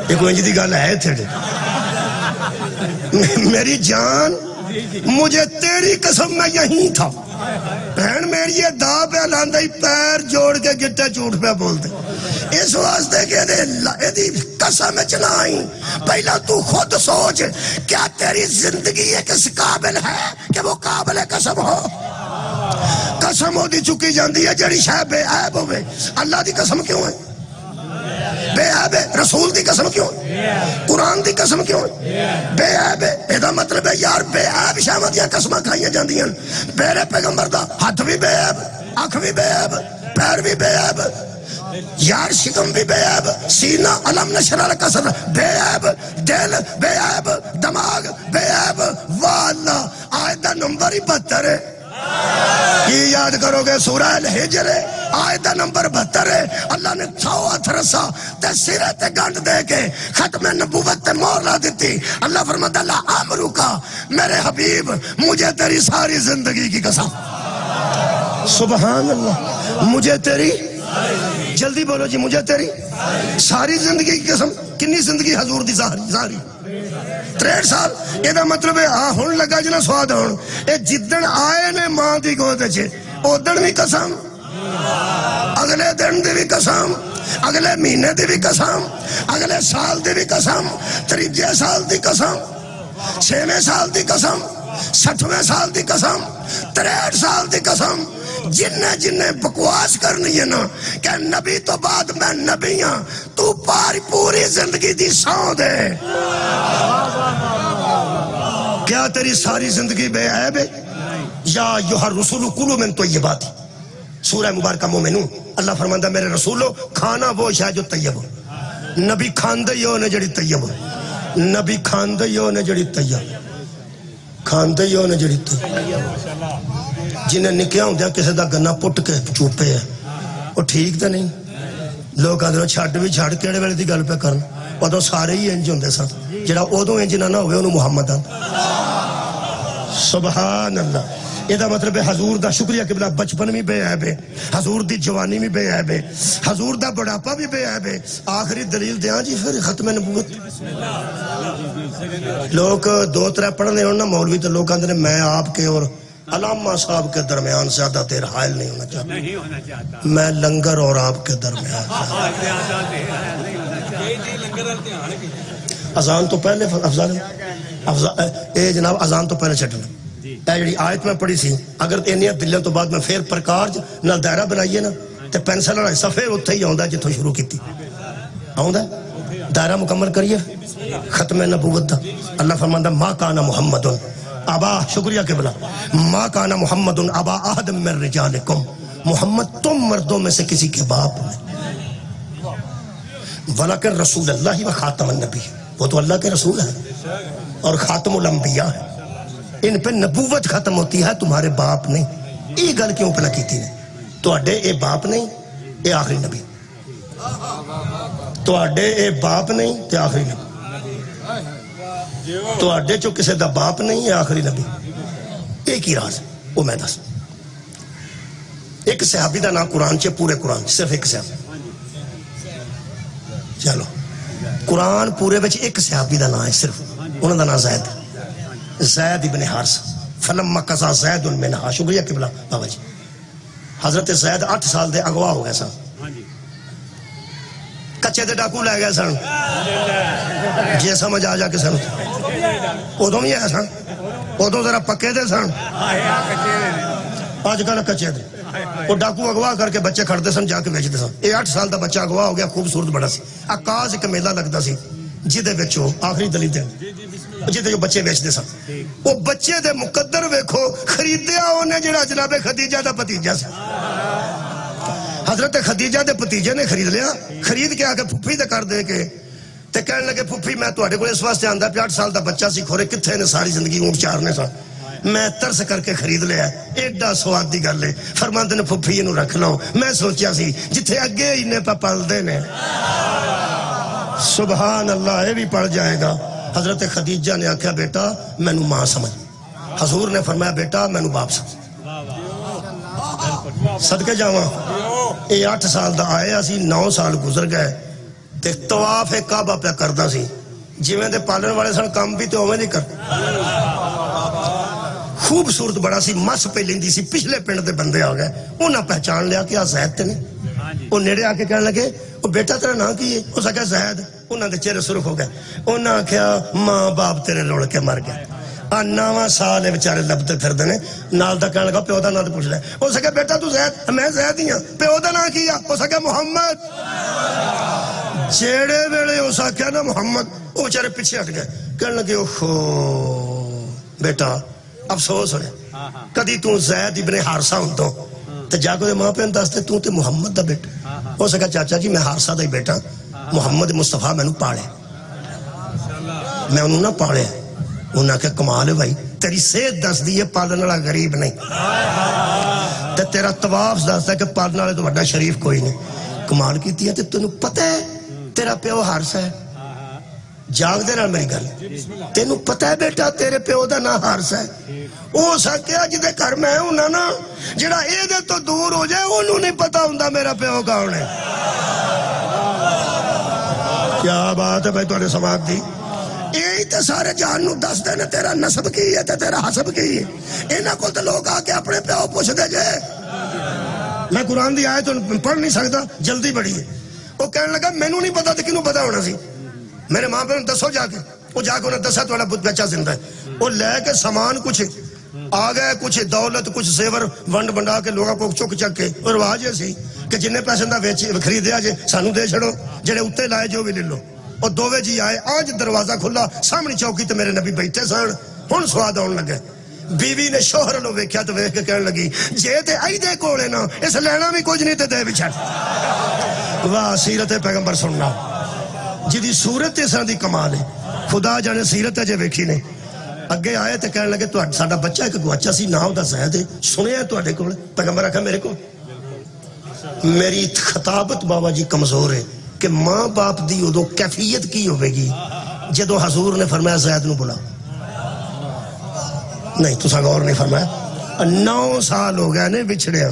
ایک انج دی گل ہے تھے میری جان مجھے تیری قسم میں یہیں تھا بہن میری یہ دا پہ لاندہ ہی پیر جوڑ کے گٹے چوٹ پہ بولتے اس واسطے کہ دی قسم چنائی پہلا تو خود سوچ کیا تیری زندگی ایک اس قابل ہے کہ وہ قابل قسم ہو قسم ہو دی چکی جاندی ہے جڑی شاہ بے عیب ہوئے اللہ دی قسم کیوں ہے بے عیب ہے رسول دی قسم کیوں ہے قرآن دی قسم کیوں ہے بے عیب ہے ایدہ مطلب ہے یار بے عیب شامدیاں قسمہ کھائیاں جاندیاں میرے پیغمبر دا ہاتھ بھی بے عیب آنکھ بھی بے عیب پیر بھی بے عیب یار شکم بھی بے عیب سینہ علم نشرہ لکسر بے عیب دل بے عیب دماغ بے عیب واللہ آیت دا نمبر ہی 72 ہے یہ یاد کرو گے سورہ الحجر آیت دا نمبر 72 ہے اللہ نے 100 ہاتھ رسا تے سرے تے گنڈ دے کے ختم نبوت تے مور لا دیتی اللہ فرماتا اللہ عمرو کا میرے حبیب مجھے تیری ساری زندگی کی قسم سبحان اللہ مجھے تیری جلدی بولو جی مجھے تیری ساری زندگی کی قسم کنی زندگی حضور دی ساری 63 سال یہ مطلب ہے ہاں ہن لگا جنا سواد ہون اے جدن آئے نے ماں دی گود وچ اودن بھی قسم اگلے دن دی بھی قسم اگلے مہینے دی بھی قسم اگلے سال دی بھی قسم 3 سال دی قسم 6 سال دی قسم 60 سال دی قسم 63 سال دی قسم جنہیں بکواس کرنی ہے نا کہ نبی تو بعد میں نبی ہاں تو پوری زندگی دی سو دے کیا تیری ساری زندگی بے عیب ہے یا ایھا الرسول کلوا من طیبات سورہ مبارکہ مومنون اللہ فرماندا میرے رسولو کھانا وہ شے جو طیب ہو نبی کھاندے ہی ہونے جڑی طیب ہو نبی کھاندے ہی ہونے جڑی طیب کھاندے ہی ہونے جڑی طیب جنہیں نکیا ہوں دیا کسی دا گنا پٹ کے چوپے ہے وہ ٹھیک تا نہیں لوگ آدھر چھاڑ بھی چھاڑ کیڑے ویلے دی گل پہ کرن وہ تو سارے ہی انج ہوندے ساتھ جڑا ادو انج نہ ہوئے انہوں محمد آن سبحان اللہ یہ دا مطلب ہے حضور دا شکریہ قبلہ بچپن بھی بے عیب ہے حضور دی جوانی بھی بے عیب ہے حضور دا بڑھاپا بھی بے عیب ہے آخری دلیل دیاں جی پھر ختم نبوت لوگ 2-3 پڑھنے ہونا مولوی تو لوگ اندر میں آپ کے اور علامہ صاحب کے درمیان زیادہ دیر حائل نہیں ہونا چاہتا میں لنگر اور آپ کے درمیان اذان تو پہلے جناب اذان تو پہلے چھٹنا اے جڑی آیت میں پڑھی سی اگر انیت دلیاں تو بعد میں پھر پرکار نال دائرہ بنائیے نا تے پینسل والا صفحے اتھے ہی آوندا جتھوں شروع کیتی آوندا دائرہ مکمل کریے ختم نبوت دا اللہ فرماندا ما کان محمد ابا شکریہ قبلہ ما کان محمد ابا احد من رجالکم محمد تم مردوں میں سے کسی کے باپ نہیں ولیکن رسول اللہ و خاتم النبی وہ تو اللہ کے رسول ہے اور خاتم الانبیاء ہے ان پہ نبوت ختم ہوتی ہے تمہارے باپ نہیں یہ گل کیوں پہلا کیتی نے تو اڈے اے باپ نہیں اے آخری نبی تو اڈے اے باپ نہیں تے آخری نبی تو اڈے چو کسے دا باپ نہیں اے آخری نبی ایک ہی راز وہ میں دس ایک صحابی دا نام قرآن چے پورے قرآن صرف ایک صحابی چلو قرآن پورے بچ ایک صحابی دا نام ہے صرف انہوں دا نام زید ابن حارث فلما قضا زید منہا شکریہ قبلہ بابا جی حضرت زید 8 سال دے اغوا ہو گئے سن کچے دے ڈاکو لے گئے سن جے سمجھ آ جا کے سن ادوں بھی ہے سن ادوں ذرا پکے دے سن آج کل کچے دے وہ ڈاکو اغوا کر کے بچے کھڑتے سن جا کے بیچتے سن یہ 8 سال دا بچہ اغوا ہو گیا خوبصورت بڑا سی آکاز ایک میلہ لگتا سی جدے بچو آخری دلیل دے جدے جو بچے بیچ دے سن وہ بچے دے مقدر ویکھو خریدیا انہیں جڑا جناب خدیجہ دا پتیجہ سے حضرت خدیجہ دے پتیجے نے خرید لیا خرید کے آکے پھپھی دے کر دے کے تے کہنے لگے پھپھی میں تو اڑے کو اس واسطے آندہ 8 سال دا بچہ سی کھورے کتھے نے ساری زندگی اونٹ چارنے سن میں ترس کر کے خرید لیا ایڈا سواد دی گل ہے فرماندے نے پھپھی انہوں رکھ لو میں سوچیا سی جتھے اگے ہی نے پل دے نے سبحان اللہ یہ بھی پڑھ جائے گا حضرت خدیجہ نے آکھا بیٹا میں نو ماں سمجھ حضور نے فرمایا بیٹا میں نو باپ سمجھ صدقے جاواں یہ 8 سال دا آیا سی 9 سال گزر گئے تے طواف کعبہ پہ کردا سی جویں دے پالن والے سن کام بھی تے اوویں نہیں کر خوبصورت بڑا سی مس پہ لیندی سی پچھلے پنڈ دے بندے آ گئے انہاں پہچان لیا کہ آ زید تے نہیں وہ نیڑے آ کے کہنے لگے وہ بیٹا تیرا نام کی ہے اس نے کہا زید انہاں دے چہرے سرخ ہو گئے انہاں کہا ماں باپ تیرے لوڑ کے مر گئے 9واں سال بیچارے لبتے پھر دینے نال دا کہنے لگا پیو دا نام تے پوچھ لے اس نے کہا بیٹا تو زید میں زید ہی ہاں پیو دا نام کیا اس نے کہا محمد جیڑے ویلے اس نے کہا نا محمد وہ بیچارے پیچھے ہٹ گئے کہنے لگے اوہ بیٹا افسوس ہوئے کدی تو زید ابن حارثہ ہوں تو جاگو دے ماں پہ اندازتے تو تے محمد دا بیٹا ہو سکا چاچا جی میں حارثہ دا ہی بیٹا محمد مصطفیٰ میں نو پاڑے میں انہوں نہ پاڑے انہوں نے کہا کمال ہے بھائی تیری صحت دس دی ہے پالن والا غریب نہیں تے تیرا طواف دستا ہے کہ پالن والے تو بڑا شریف کوئی نہیں کمال کیتی ہے تے تینوں پتہ ہے تیرا پیو حارثہ ہے جاگ دے نال میری گل تینوں پتہ ہے بیٹا تیرے پیو دا نام حارثہ ہے او سکیا جدے گھر میں ہوں نا جڑا اے دے تو دور ہو جائے انہوں نہیں پتہ ہوندا میرا پیو کون ہے کیا بات ہے بھائی تو نے سماعت دی یہی تے سارے جہان نو دس دے نے تیرا نسب کی ہے تے تیرا حسب کی ہے. انہاں کول تے لوگ آ کے اپنے پیو پوچھ دے جے. میں قرآن دی آیت پڑھ نہیں سکتا جلدی بڑی ہے. وہ کہنے لگا مینوں نہیں پتا تے کینوں پتا ہونا سی. میرے ماں باپ نے دسو جا کے. وہ جا کے انہیں دسا تھوڑا بچہ زندہ ہے. وہ لے کے سامان کچھ آ گئے, کچھ دولت کچھ زیور ونڈ بنڈا کے لوگوں کو چک چک کے. اور رواج یہ سی کہ جن پیسے دا خریدیا جے سانو دے چھڑو, جڑے اتنے لائے جو بھی لے لو. اور دوویں جی آئے, آج دروازہ کھلا, سامنے چوکی تے میرے نبی بیٹھے سن. ہن سواد آن لگے. بیوی نے شوہر لو ویکھیا تے ویکھ کے کہن لگی جے تے ائی دے کولے نا اس لینا بھی کچھ نہیں تے دے وچ. واہ سیرت پیغمبر سننا جدی صورت اس طرح دی کمال ہے. خدا جانے سیرت جے ویکھی نے. اگے آئے تے کہن لگے ساڈا بچہ ایک گواچا سی نام دا زید ہے, سنیا تواڈے کول. پیغمبر آکھا میرے کول. میری خطابت بابا جی کمزور ہے کہ ماں باپ دی ادو کیفیت کی ہوے گی جدو حضور نے فرمایا زید نو بلا. نہیں تساں غور نہیں فرمایا. 9 سال ہو گئے نے بچھڑیا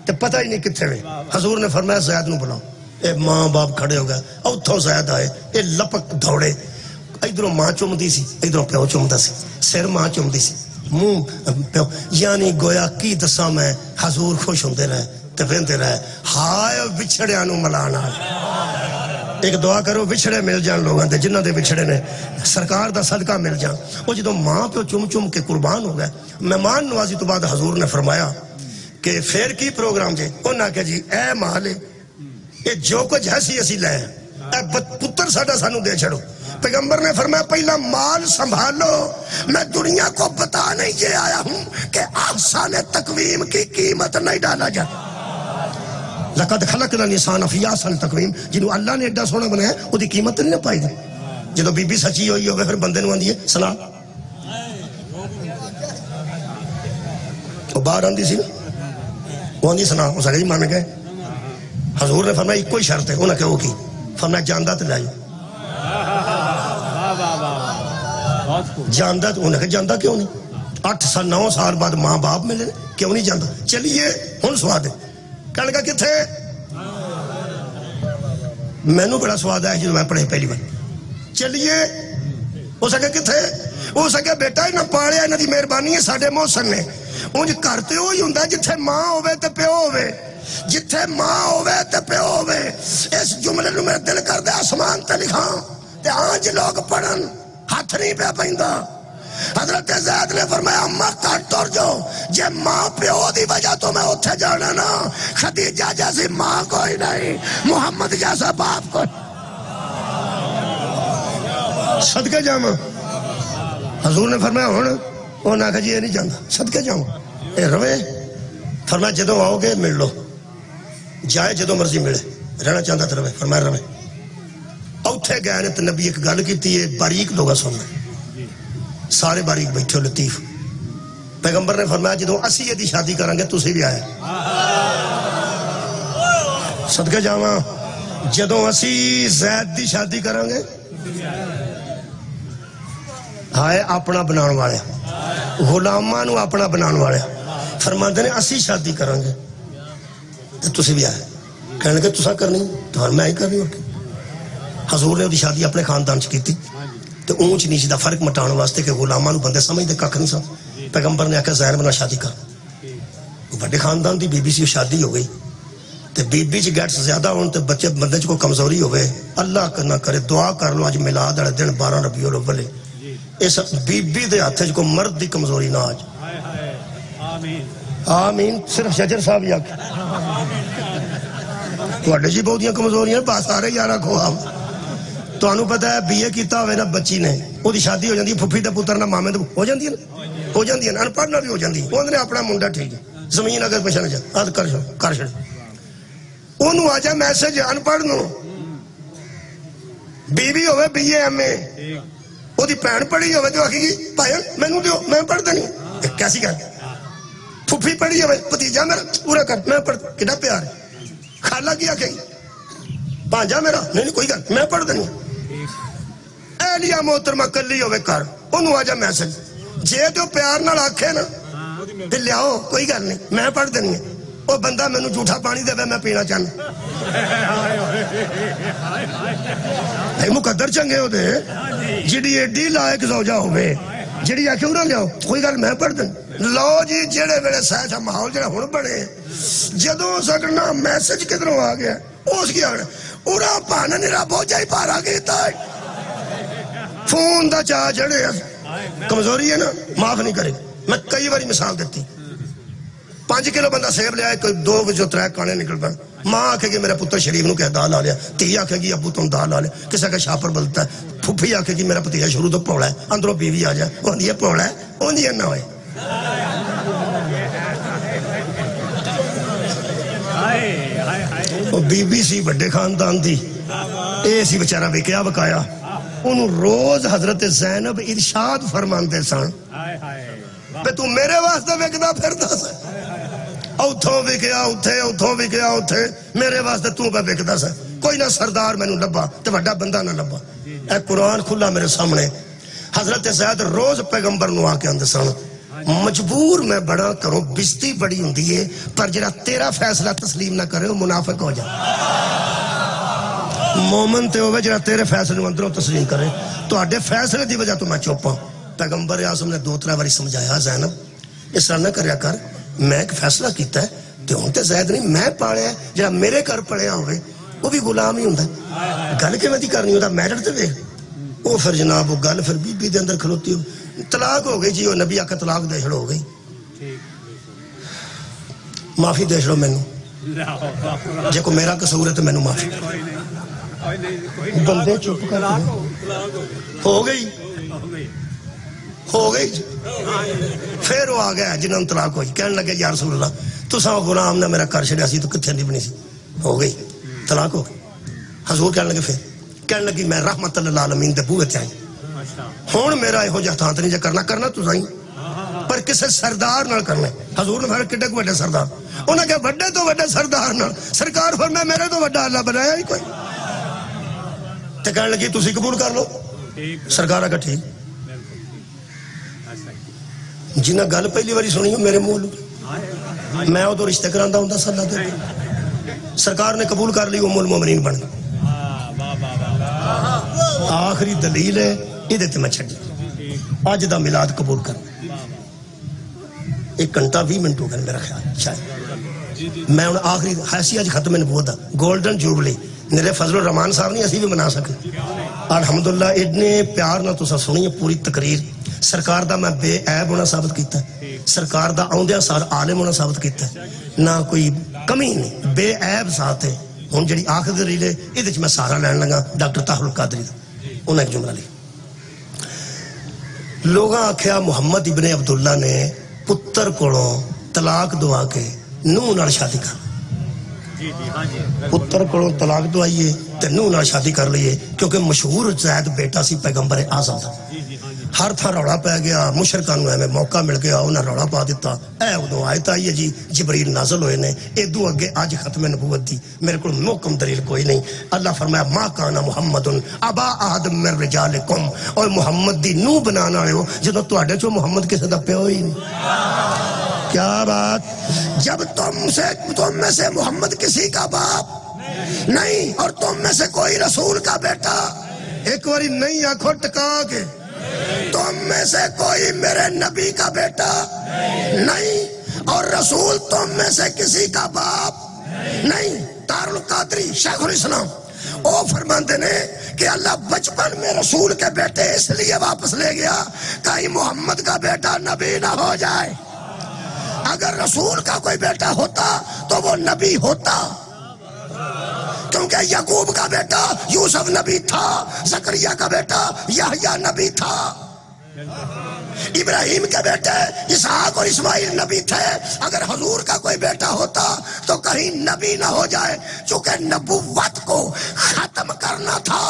تے پتہ ہی نہیں کتنے میں. حضور نے فرمایا زید نو بلا. اے ماں باپ کھڑے ہو گئے, اتھوں زید آئے, اے لپک دوڑے. ادھروں ماں چومدی سی, ادھروں پیو چومدا سی. سر ماں چومدی سی, منہ پیو. یعنی گویا کی دساں میں حضور خوش ہوندے رہے تے ویندے رہے ہائے بچھڑیاں نو ملانا. ایک دعا کرو بچھڑے مل جان لوگاں دے جنہاں دے بچھڑے نے, سرکار دا صدقہ مل جان. وہ جدوں ماں پیو چوم چوم کے قربان ہو گئے, مہمان نوازی تو بعد حضور نے فرمایا کہ پھر کی پروگرام جے. انہاں کہ جی اے مالے اے جو کچھ ہے سی اسی لے, اے پتر ساڈا سانو دے چھڑو. پیغمبر نے فرمایا پہلا مال سنبھالو, میں دنیا کو بتانے یہ آیا ہوں کہ احسان تقویم کی قیمت نہیں ڈالا جاتا. لقد خلقنا الانسان فی احسن تقویم, جنہوں اللہ نے ایڈا سونا بنایا وہ دی قیمت نہیں پائی دی. جدو بی بی سچی ہوئی ہوئے پھر بندے نو آندی ہے سنا. وہ باہر آندی سی نا, وہ آندی سنا, وہ سکے جی مان گئے. حضور نے فرمایا ایک کوئی شرط ہے, انہاں کہ وہ کی فرمایا جاندہ تے لائیو. جاندہ تو انہیں کہ جاندہ کیوں نہیں؟ 8 سال 9 سال بعد ماں باپ ملے کیوں نہیں جاندہ؟ چلیے ہن سواد ہے. کہنے کا کتھے میں نو بڑا سواد ہے جو میں پڑھے پہلی بار. چلیے ہو سکے کتھے, ہو سکے بیٹا ہی نہ پاڑیا انہاں دی مہربانی ہے ساڈے محسن نے. اونج کرتے ہوئی ہوندا جتھے ماں ہوے تے پیو ہوے, جتھے ماں ہوے تے پیو ہوے. اس جملے نو میرے دل کر دے آسمان تے لکھاں تے آج لوگ پڑھن ہاتھ نہیں پہ پیندا. حضرت زید نے فرمایا اماں کٹ تر جاؤ, جے ماں پیو دی وجہ تو میں اتھے جانا نا. خدیجہ جیسی ماں کوئی نہیں, محمد جیسا باپ کوئی. صدقے جاواں. حضور نے فرمایا ہن انہاں آکھیا جی یہ نہیں جاندا, صدقے جاواں اے روے. فرمایا جدوں آؤ گے مل لو, جائے جدوں مرضی ملے, رہنا چاہتا تو روے. فرمایا روے. اوتھے گئے نے تے نبی ایک گل کیتی ہے باریک لوگا سننا, سارے باریک بیٹھے ہو لطیف. پیغمبر نے فرمایا جدوں اسی یہ دی شادی کریں گے تسی بھی آئے. صدقے جاواں جدوں اسی زید دی شادی کریں گے ہائے اپنا بنان والے, غلاماں نو اپنا بنان والے. فرماندے نے اسی شادی کریں گے تے تسی بھی آئے. کہنے لگے تساں کرنی تو میں ہی کرنی. حضور نے وہ شادی اپنے خاندان چ کیتی تے اونچ نیچ دا فرق مٹانے واسطے کہ غلاماں نو بندے سمجھدے ککھ نہیں سن. پیغمبر نے آکھیا زینب نال شادی کر. بڑے خاندان دی بی بی سی شادی ہو گئی تے بی بی چ گیٹس زیادہ ہون تے بچے بندے چ کوئی کمزوری ہوئے, اللہ نہ کرے دعا کر لو اج میلاد والے دن 12 ربیع الاول اس بی بی دے ہاتھ چ کوئی مرد دی کمزوری نہ آج. آمین آمین. صرف شجر صاحب ہی آکھے تواڈے جی بہت کمزوریاں با سارے یارا کھوا. تانوں پتہ ہے بی اے کیتا ہوئے نا بچی نے وہ دی شادی ہو جاندی ہے پھپھی دے پتر نہ مامے دے ہو جاندی ہے نا, ہو جاندی ہے ان پڑھ نہ بھی ہو جاندی ہے. انہوں نے اپنا منڈا ٹھیک ہے زمین اگر پچھا نہ جا اد کر چھڑ اونوں آ جا میسج ان پڑھ نو. بیوی ہوے بی اے ایم اے, وہ دی بہن پڑھی ہوے تو آکھے گی بھائی مینوں دیو میں پڑھ دینی. کیسی گل. پھپھی پڑھی ہوے بھتیجا میرا پورا کر میں پڑھ. کڈا پیار ہے. خالہ کی آکھے گی بھانجا میرا نہیں کوئی گل میں پڑھ دینی. اہلیہ محترمہ کلی ہوے کر انہوں آ جا میسج. جے تو پیار نال آکھے نا تے لیاؤ کوئی گل نہیں میں پڑھ دینی ہے. وہ بندہ مینوں جھوٹا پانی دے میں پینا چاہنا مقدر چنگے ہو دے جڑی ایڈی لائق زوجہ ہوئے جڑی آ کے انہاں لیاؤ کوئی گل میں پڑھ دیں لو جی جڑے ویلے سائے ماحول جڑا ہن بنے جدوں سکنا میسج کدھروں آ گیا اس کی آنا اُرا پانا نیرا بوجھا ہی پارا کیتا ہے فون دا چاہ چڑھے کمزوری ہے نا معاف نہیں کرے میں کئی باری مثال دیتی 5 کلو بندہ سیب لیا کوئی 2 جو 3 کانے نکل پڑ ماں آکھے گی میرے پتر شریف نو کہ دال آ لیا تی آکھے گی ابو تم دال آ لیا کسے کا شاپر بلتا ہے پھوپھی آکھے گی میرا پتیجا شروع تو پوڑا ہے اندروں بیوی آ جائے وہ اندیا پوڑا ہے وہ اندیا نہ ہوئے وہ بی بی سی بڑے خاندان دی اے سی بچارہ بکیا بکایا انہوں روز حضرت زینب ارشاد فرماندے سن پہ تو میرے واسطے وکدا پھردا سا اوتھوں وکیا اوتھے اوتھوں وکیا اوتھے میرے واسطے تو پہ وکدا سا کوئی نہ سردار مینوں لبا تے وڈا بندہ نہ لبا اے قرآن کھلا میرے سامنے حضرت زید روز پیغمبر نو آ کے اندر سن مجبور میں بڑا کروں بستی بڑی ہوندی ہے پر جڑا تیرا فیصلہ تسلیم نہ کرے وہ منافق ہو جائے مومن تے ہوئے جڑا تیرے فیصلے اندروں تسلیم کرے تو آڈے فیصلے دی وجہ تو میں چوپا پیغمبر اعظم نے 2-3 باری سمجھایا زینب اس طرح نہ کریا کر میں ایک فیصلہ کیتا ہے تے ہن تے زید نہیں میں پاڑیا جڑا میرے گھر پڑھیا ہوئے وہ بھی غلام ہی ہوندا ہے گل کیویں دی کرنی ہوندا میرٹ تے ویکھ وہ پھر جناب وہ گل پھر بی بی دے اندر کھلوتی ہو طلاق ہو گئی جی وہ نبی آکا طلاق دے چھڑو ہو گئی معافی دے چھڑو مینوں جے کو میرا قصور ہے تو مینوں معافی بندے چپ کر ہو گئی پھر وہ آ گیا جنہوں طلاق ہوئی کہنے لگے یا رسول اللہ تو ساں غلام نے میرا کر چھڑیا سی تو کتھے نہیں بنی سی ہو گئی طلاق ہو گئی حضور کہنے لگے پھر کہنے لگی میں رحمت اللہ العالمین دے بوئے تے آئی ہون میرا یہ ہو جا تھا نہیں جا کرنا تو سائیں پر کسے سردار نہ کرنا حضور نے پھر کڈے کو بڑے سردار انہوں نے کہا بڑے تو بڑے سردار نہ سرکار فرمایا میرے تو بڑا اللہ بنایا ہی کوئی تے کہنے لگی تسی قبول کر لو سرکار آگا ٹھیک جنہ گل پہلی باری سنی ہوں میرے منہ میں وہ تو رشتہ کراندا ہوں صلی اللہ علیہ وسلم سرکار نے قبول کر لی ام المومنین بن گئی آخری دلیل ہے یہ تے میں چھڑی آج دا میلاد قبول کر 1 گھنٹہ 20 منٹ ہو گئے میرا خیال شاید میں انہیں آخری حیثی آج ختم نبوت دا گولڈن جوبلی میرے فضل الرحمان صاحب نہیں اسی بھی منا سکے الحمدللہ اتنے پیار نہ تو سنی ہے پوری تقریر سرکار دا میں بے عیب ہونا ثابت کیتا ہے سرکار دا آؤندیا سار عالم ہونا ثابت کیتا ہے نہ کوئی کمی نہیں بے عیب ساتھ ہے ہن جڑی آخر دلیل ہے ادھے میں سارا لین لگا ڈاکٹر طاہر القادری دا انہیں ایک جملہ لی لوگاں آکھیا محمد ابن عبداللہ نے پتر کولوں طلاق دعا کے نوح نال شادی کر پتر کولوں طلاق دعائیے تے نوح نال شادی کر لیے کیونکہ مشہور زید بیٹا سی پیغمبر اعظم دا ہر تھا روڑا پہ گیا مشرکان میں موقع مل گیا انہیں روڑا پا دیتا اے ادو آیت آئی ہے جی جبریل نازل ہوئے نے ادو اگے آج ختم نبوت دی میرے کو محکم دلیل کوئی نہیں اللہ فرمایا ما کانا محمد ابا احد من رجالکم اور محمد دی نو بنانا رہے ہو جدو تو آڈے چو محمد کسے دا پہ ہوئی نہیں کیا بات جب تم میں سے محمد کسی کا باپ نہیں اور تم میں سے کوئی رسول کا بیٹا ایک باری نہیں آنکھوں ٹکا کے تم میں سے کوئی میرے نبی کا بیٹا نہیں اور رسول تم میں سے کسی کا باپ نہیں طاہر القادری شیخ الاسلام او فرماندے نے کہ اللہ بچپن میں رسول کے بیٹے اس لیے واپس لے گیا کہیں محمد کا بیٹا نبی نہ ہو جائے اگر رسول کا کوئی بیٹا ہوتا تو وہ نبی ہوتا کیونکہ یعقوب کا بیٹا یوسف نبی تھا زکریا کا بیٹا یحییٰ نبی تھا ابراہیم کے بیٹے اسحاق اور اسماعیل نبی تھے اگر حضور کا کوئی بیٹا ہوتا تو کہیں نبی نہ ہو جائے چونکہ نبوت کو ختم کرنا تھا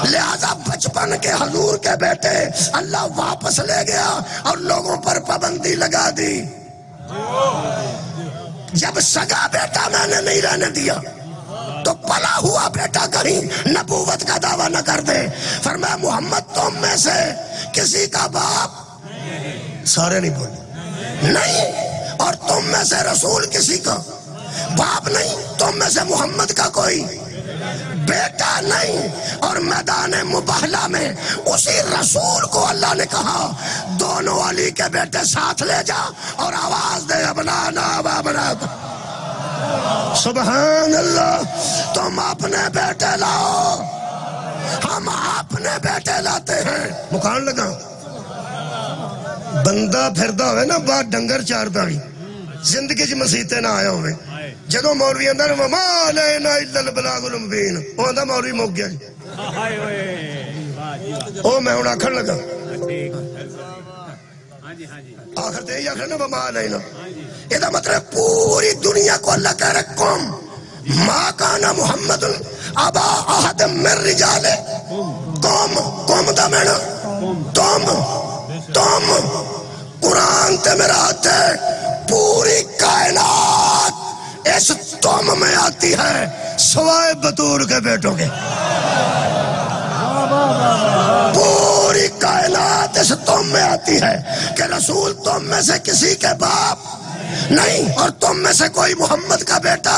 لہذا بچپن کے حضور کے بیٹے اللہ واپس لے گیا اور لوگوں پر پابندی لگا دی جب سگا بیٹا میں نے نہیں رہنے دیا تو پلا ہوا بیٹا کہیں نبوت کا دعویٰ نہ کر دے فرمایا محمد تم میں سے کسی کا باپ سارے نہیں بولے نہیں اور تم میں سے رسول کسی کا باپ نہیں، تم میں سے محمد کا کوئی بیٹا نہیں. اور میدان مباہلہ میں اسی رسول کو اللہ نے کہا دونوں علی کے بیٹے ساتھ لے جا اور آواز دے ابنانا و ابناکم. سبحان اللہ. تم اپنے بیٹے لاؤ، ہم اپنے بیٹے لاتے ہیں. مکان لگا بندہ پھردا ہوئے نا باہر ڈنگر چاردا بھی زندگی چ مسیتے نہ آیا ہوئے، جدو مولوی اندر وما علینا الا البلاغ المبین وہ آندا مولوی مک گیا جی. او میں ہن آکھن لگا آخر تے یہ آخر نا وما علینا، یہ دا مطلب پوری دنیا کو اللہ کہہ رہا قوم ما کانا محمد ابا احد من رجال. قوم دا میں نا تم قرآن تے میرا ہاتھ ہے. پوری کائنات اس تم میں آتی ہے سوائے بطور کے بیٹوں کے. پوری کائنات اس تم میں آتی ہے کہ رسول تم میں سے کسی کے باپ نہیں اور تم میں سے کوئی محمد کا بیٹا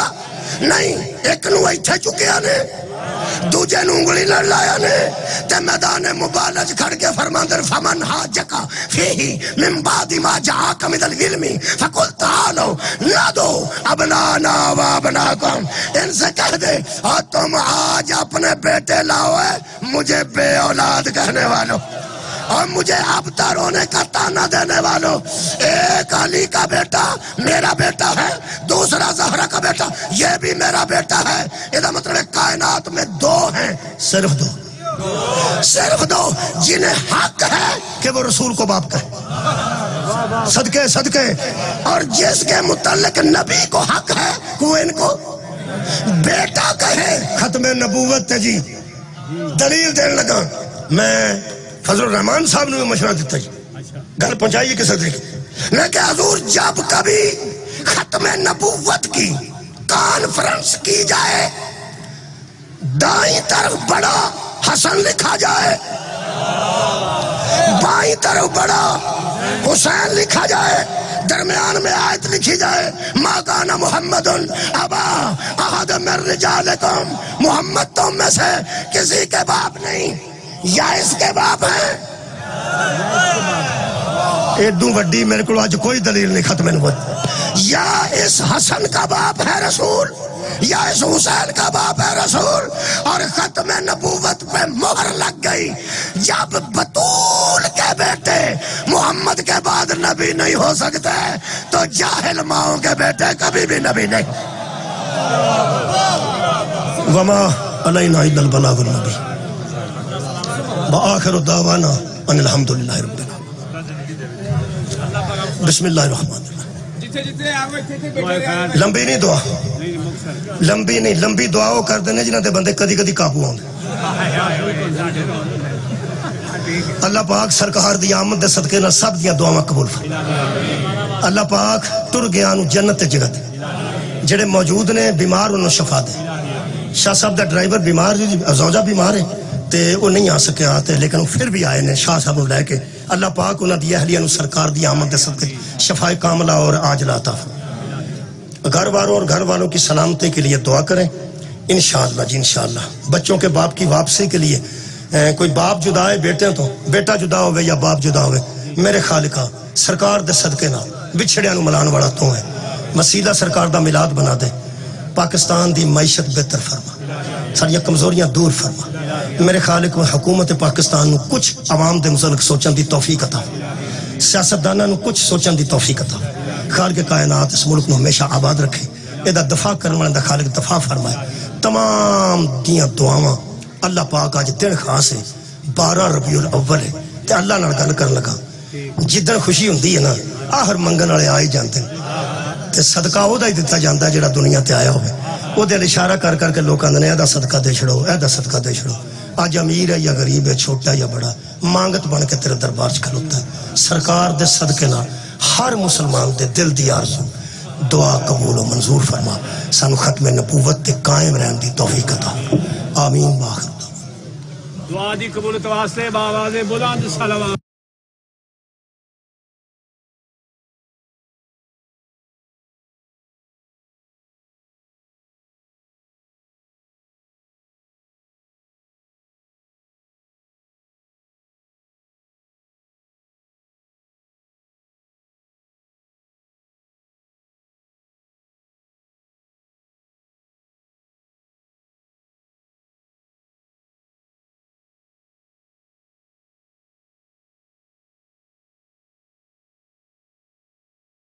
نہیں. ایک نو ایتھے چکیا نے، دوجے نو انگلی لڑ لایا نے، تے میدان مبالج کھڑ کے فرماندر فمن حاجکا فیہی من بعد ما جاءک من العلم فقل تعالوا ندعو ابنانا و ابناکم. ان سے کہہ دے اور تم آج اپنے بیٹے لاؤ ہے مجھے بے اولاد کہنے والوں اور مجھے ابتر ہونے کا تانا دینے والوں. ایک علی کا بیٹا میرا بیٹا ہے، دوسرا زہرا کا بیٹا یہ بھی میرا بیٹا ہے. یہ مطلب کائنات میں دو ہیں، صرف دو جنہیں حق ہے کہ وہ رسول کو باپ کہے، صدقے. اور جس کے متعلق نبی کو حق ہے وہ ان کو بیٹا کہے. ختم نبوت ہے جی. دلیل دینے لگا میں فضل الرحمان صاحب نے مشورہ دیتا جی، گھر پہنچائیے کس طریقے لیکن حضور جب کبھی ختم نبوت کی کانفرنس کی جائے دائیں طرف بڑا حسن لکھا جائے، بائیں طرف بڑا حسین لکھا جائے، درمیان میں آیت لکھی جائے ما کان محمد ابا احد من رجالکم. محمد تم میں سے کسی کے باپ نہیں یا اس کے باپ ہیں. ایڈوں وڈی میرے کو آج کوئی دلیل نہیں ختم نبوت. یا اس حسن کا باپ ہے رسول یا اس حسین کا باپ ہے رسول. اور ختم نبوت پہ مہر لگ گئی جب بطول کے بیٹے محمد کے بعد نبی نہیں ہو سکتے تو جاہل ماؤں کے بیٹے کبھی بھی نبی نہیں. وما علینا الا البلاغ المبین. وآخر دعوانا ان الحمدللہ رب العالمین. بسم اللہ الرحمن الرحیم. لمبی نہیں دعا، لمبی دعا وہ کر دینے جنہاں تے بندے کدی کدی قابو آؤں. اللہ پاک سرکار دی آمد دے صدقے نہ سب دیا دعاواں قبول فرمائے. اللہ پاک ٹر گیا نو جنت تے جگہ دے، جڑے موجود نے بیمار انہوں شفا دے. شاہ صاحب دا ڈرائیور بیمار جی، زوجہ بیمار ہے تے وہ نہیں آ سکے آتے لیکن وہ پھر بھی آئے نے شاہ صاحب لے کے. اللہ پاک انہاں دی اہلیہ نو سرکار دی آمد دے صدقے شفا کاملہ اور عاجلہ عطا فرمائے. گھر والوں اور گھر والوں کی سلامتی کے لیے دعا کریں انشاءاللہ جی انشاءاللہ. بچوں کے باپ کی واپسی کے لیے کوئی باپ جدا ہے بیٹے تو بیٹا جدا ہوئے یا باپ جدا ہوئے میرے خالقہ سرکار دے صدقے نہ بچھڑیاں نو ملان والا تو ہے. وسیلہ سرکار دا میلاد بنا دے. پاکستان دی معیشت بہتر فرما، ساریاں کمزوریاں دور فرما. میرے خالق حکومت پاکستان نو کچھ عوام دے متعلق سوچن دی توفیق عطا، سیاستداناں نو کچھ سوچن دی توفیق عطا. خالق کائنات اس ملک نو ہمیشہ آباد رکھے، ادا دفاع کرنے والے دا خالق دفاع فرمائے. تمام دیاں دعاواں اللہ پاک آج دن خاص ہے 12 ربیع الاول ہے تے اللہ نال گل کرن لگا. جدن خوشی ہوندی ہے نا آخر منگن والے آ ہی جاندے تے صدقہ او دا ہی دتا جاندا ہے جڑا دنیا تے آیا ہوئے. وہ دل اشارہ کر کر کے لوگ آندے نے ایدا صدقہ دے چھڑو، ایدا صدقہ دے چھڑو. آج امیر ہے یا غریب ہے، چھوٹا یا بڑا، مانگت بن کے تیرے دربار چ کھلوتا ہے. سرکار دے صدقے نال ہر مسلمان دے دل دی آرزو دعا قبول و منظور فرما. سانو ختم نبوت تے قائم رہن دی توفیق عطا. آمین. باخر دعا دی قبولت واسطے بآواز بلند صلوات.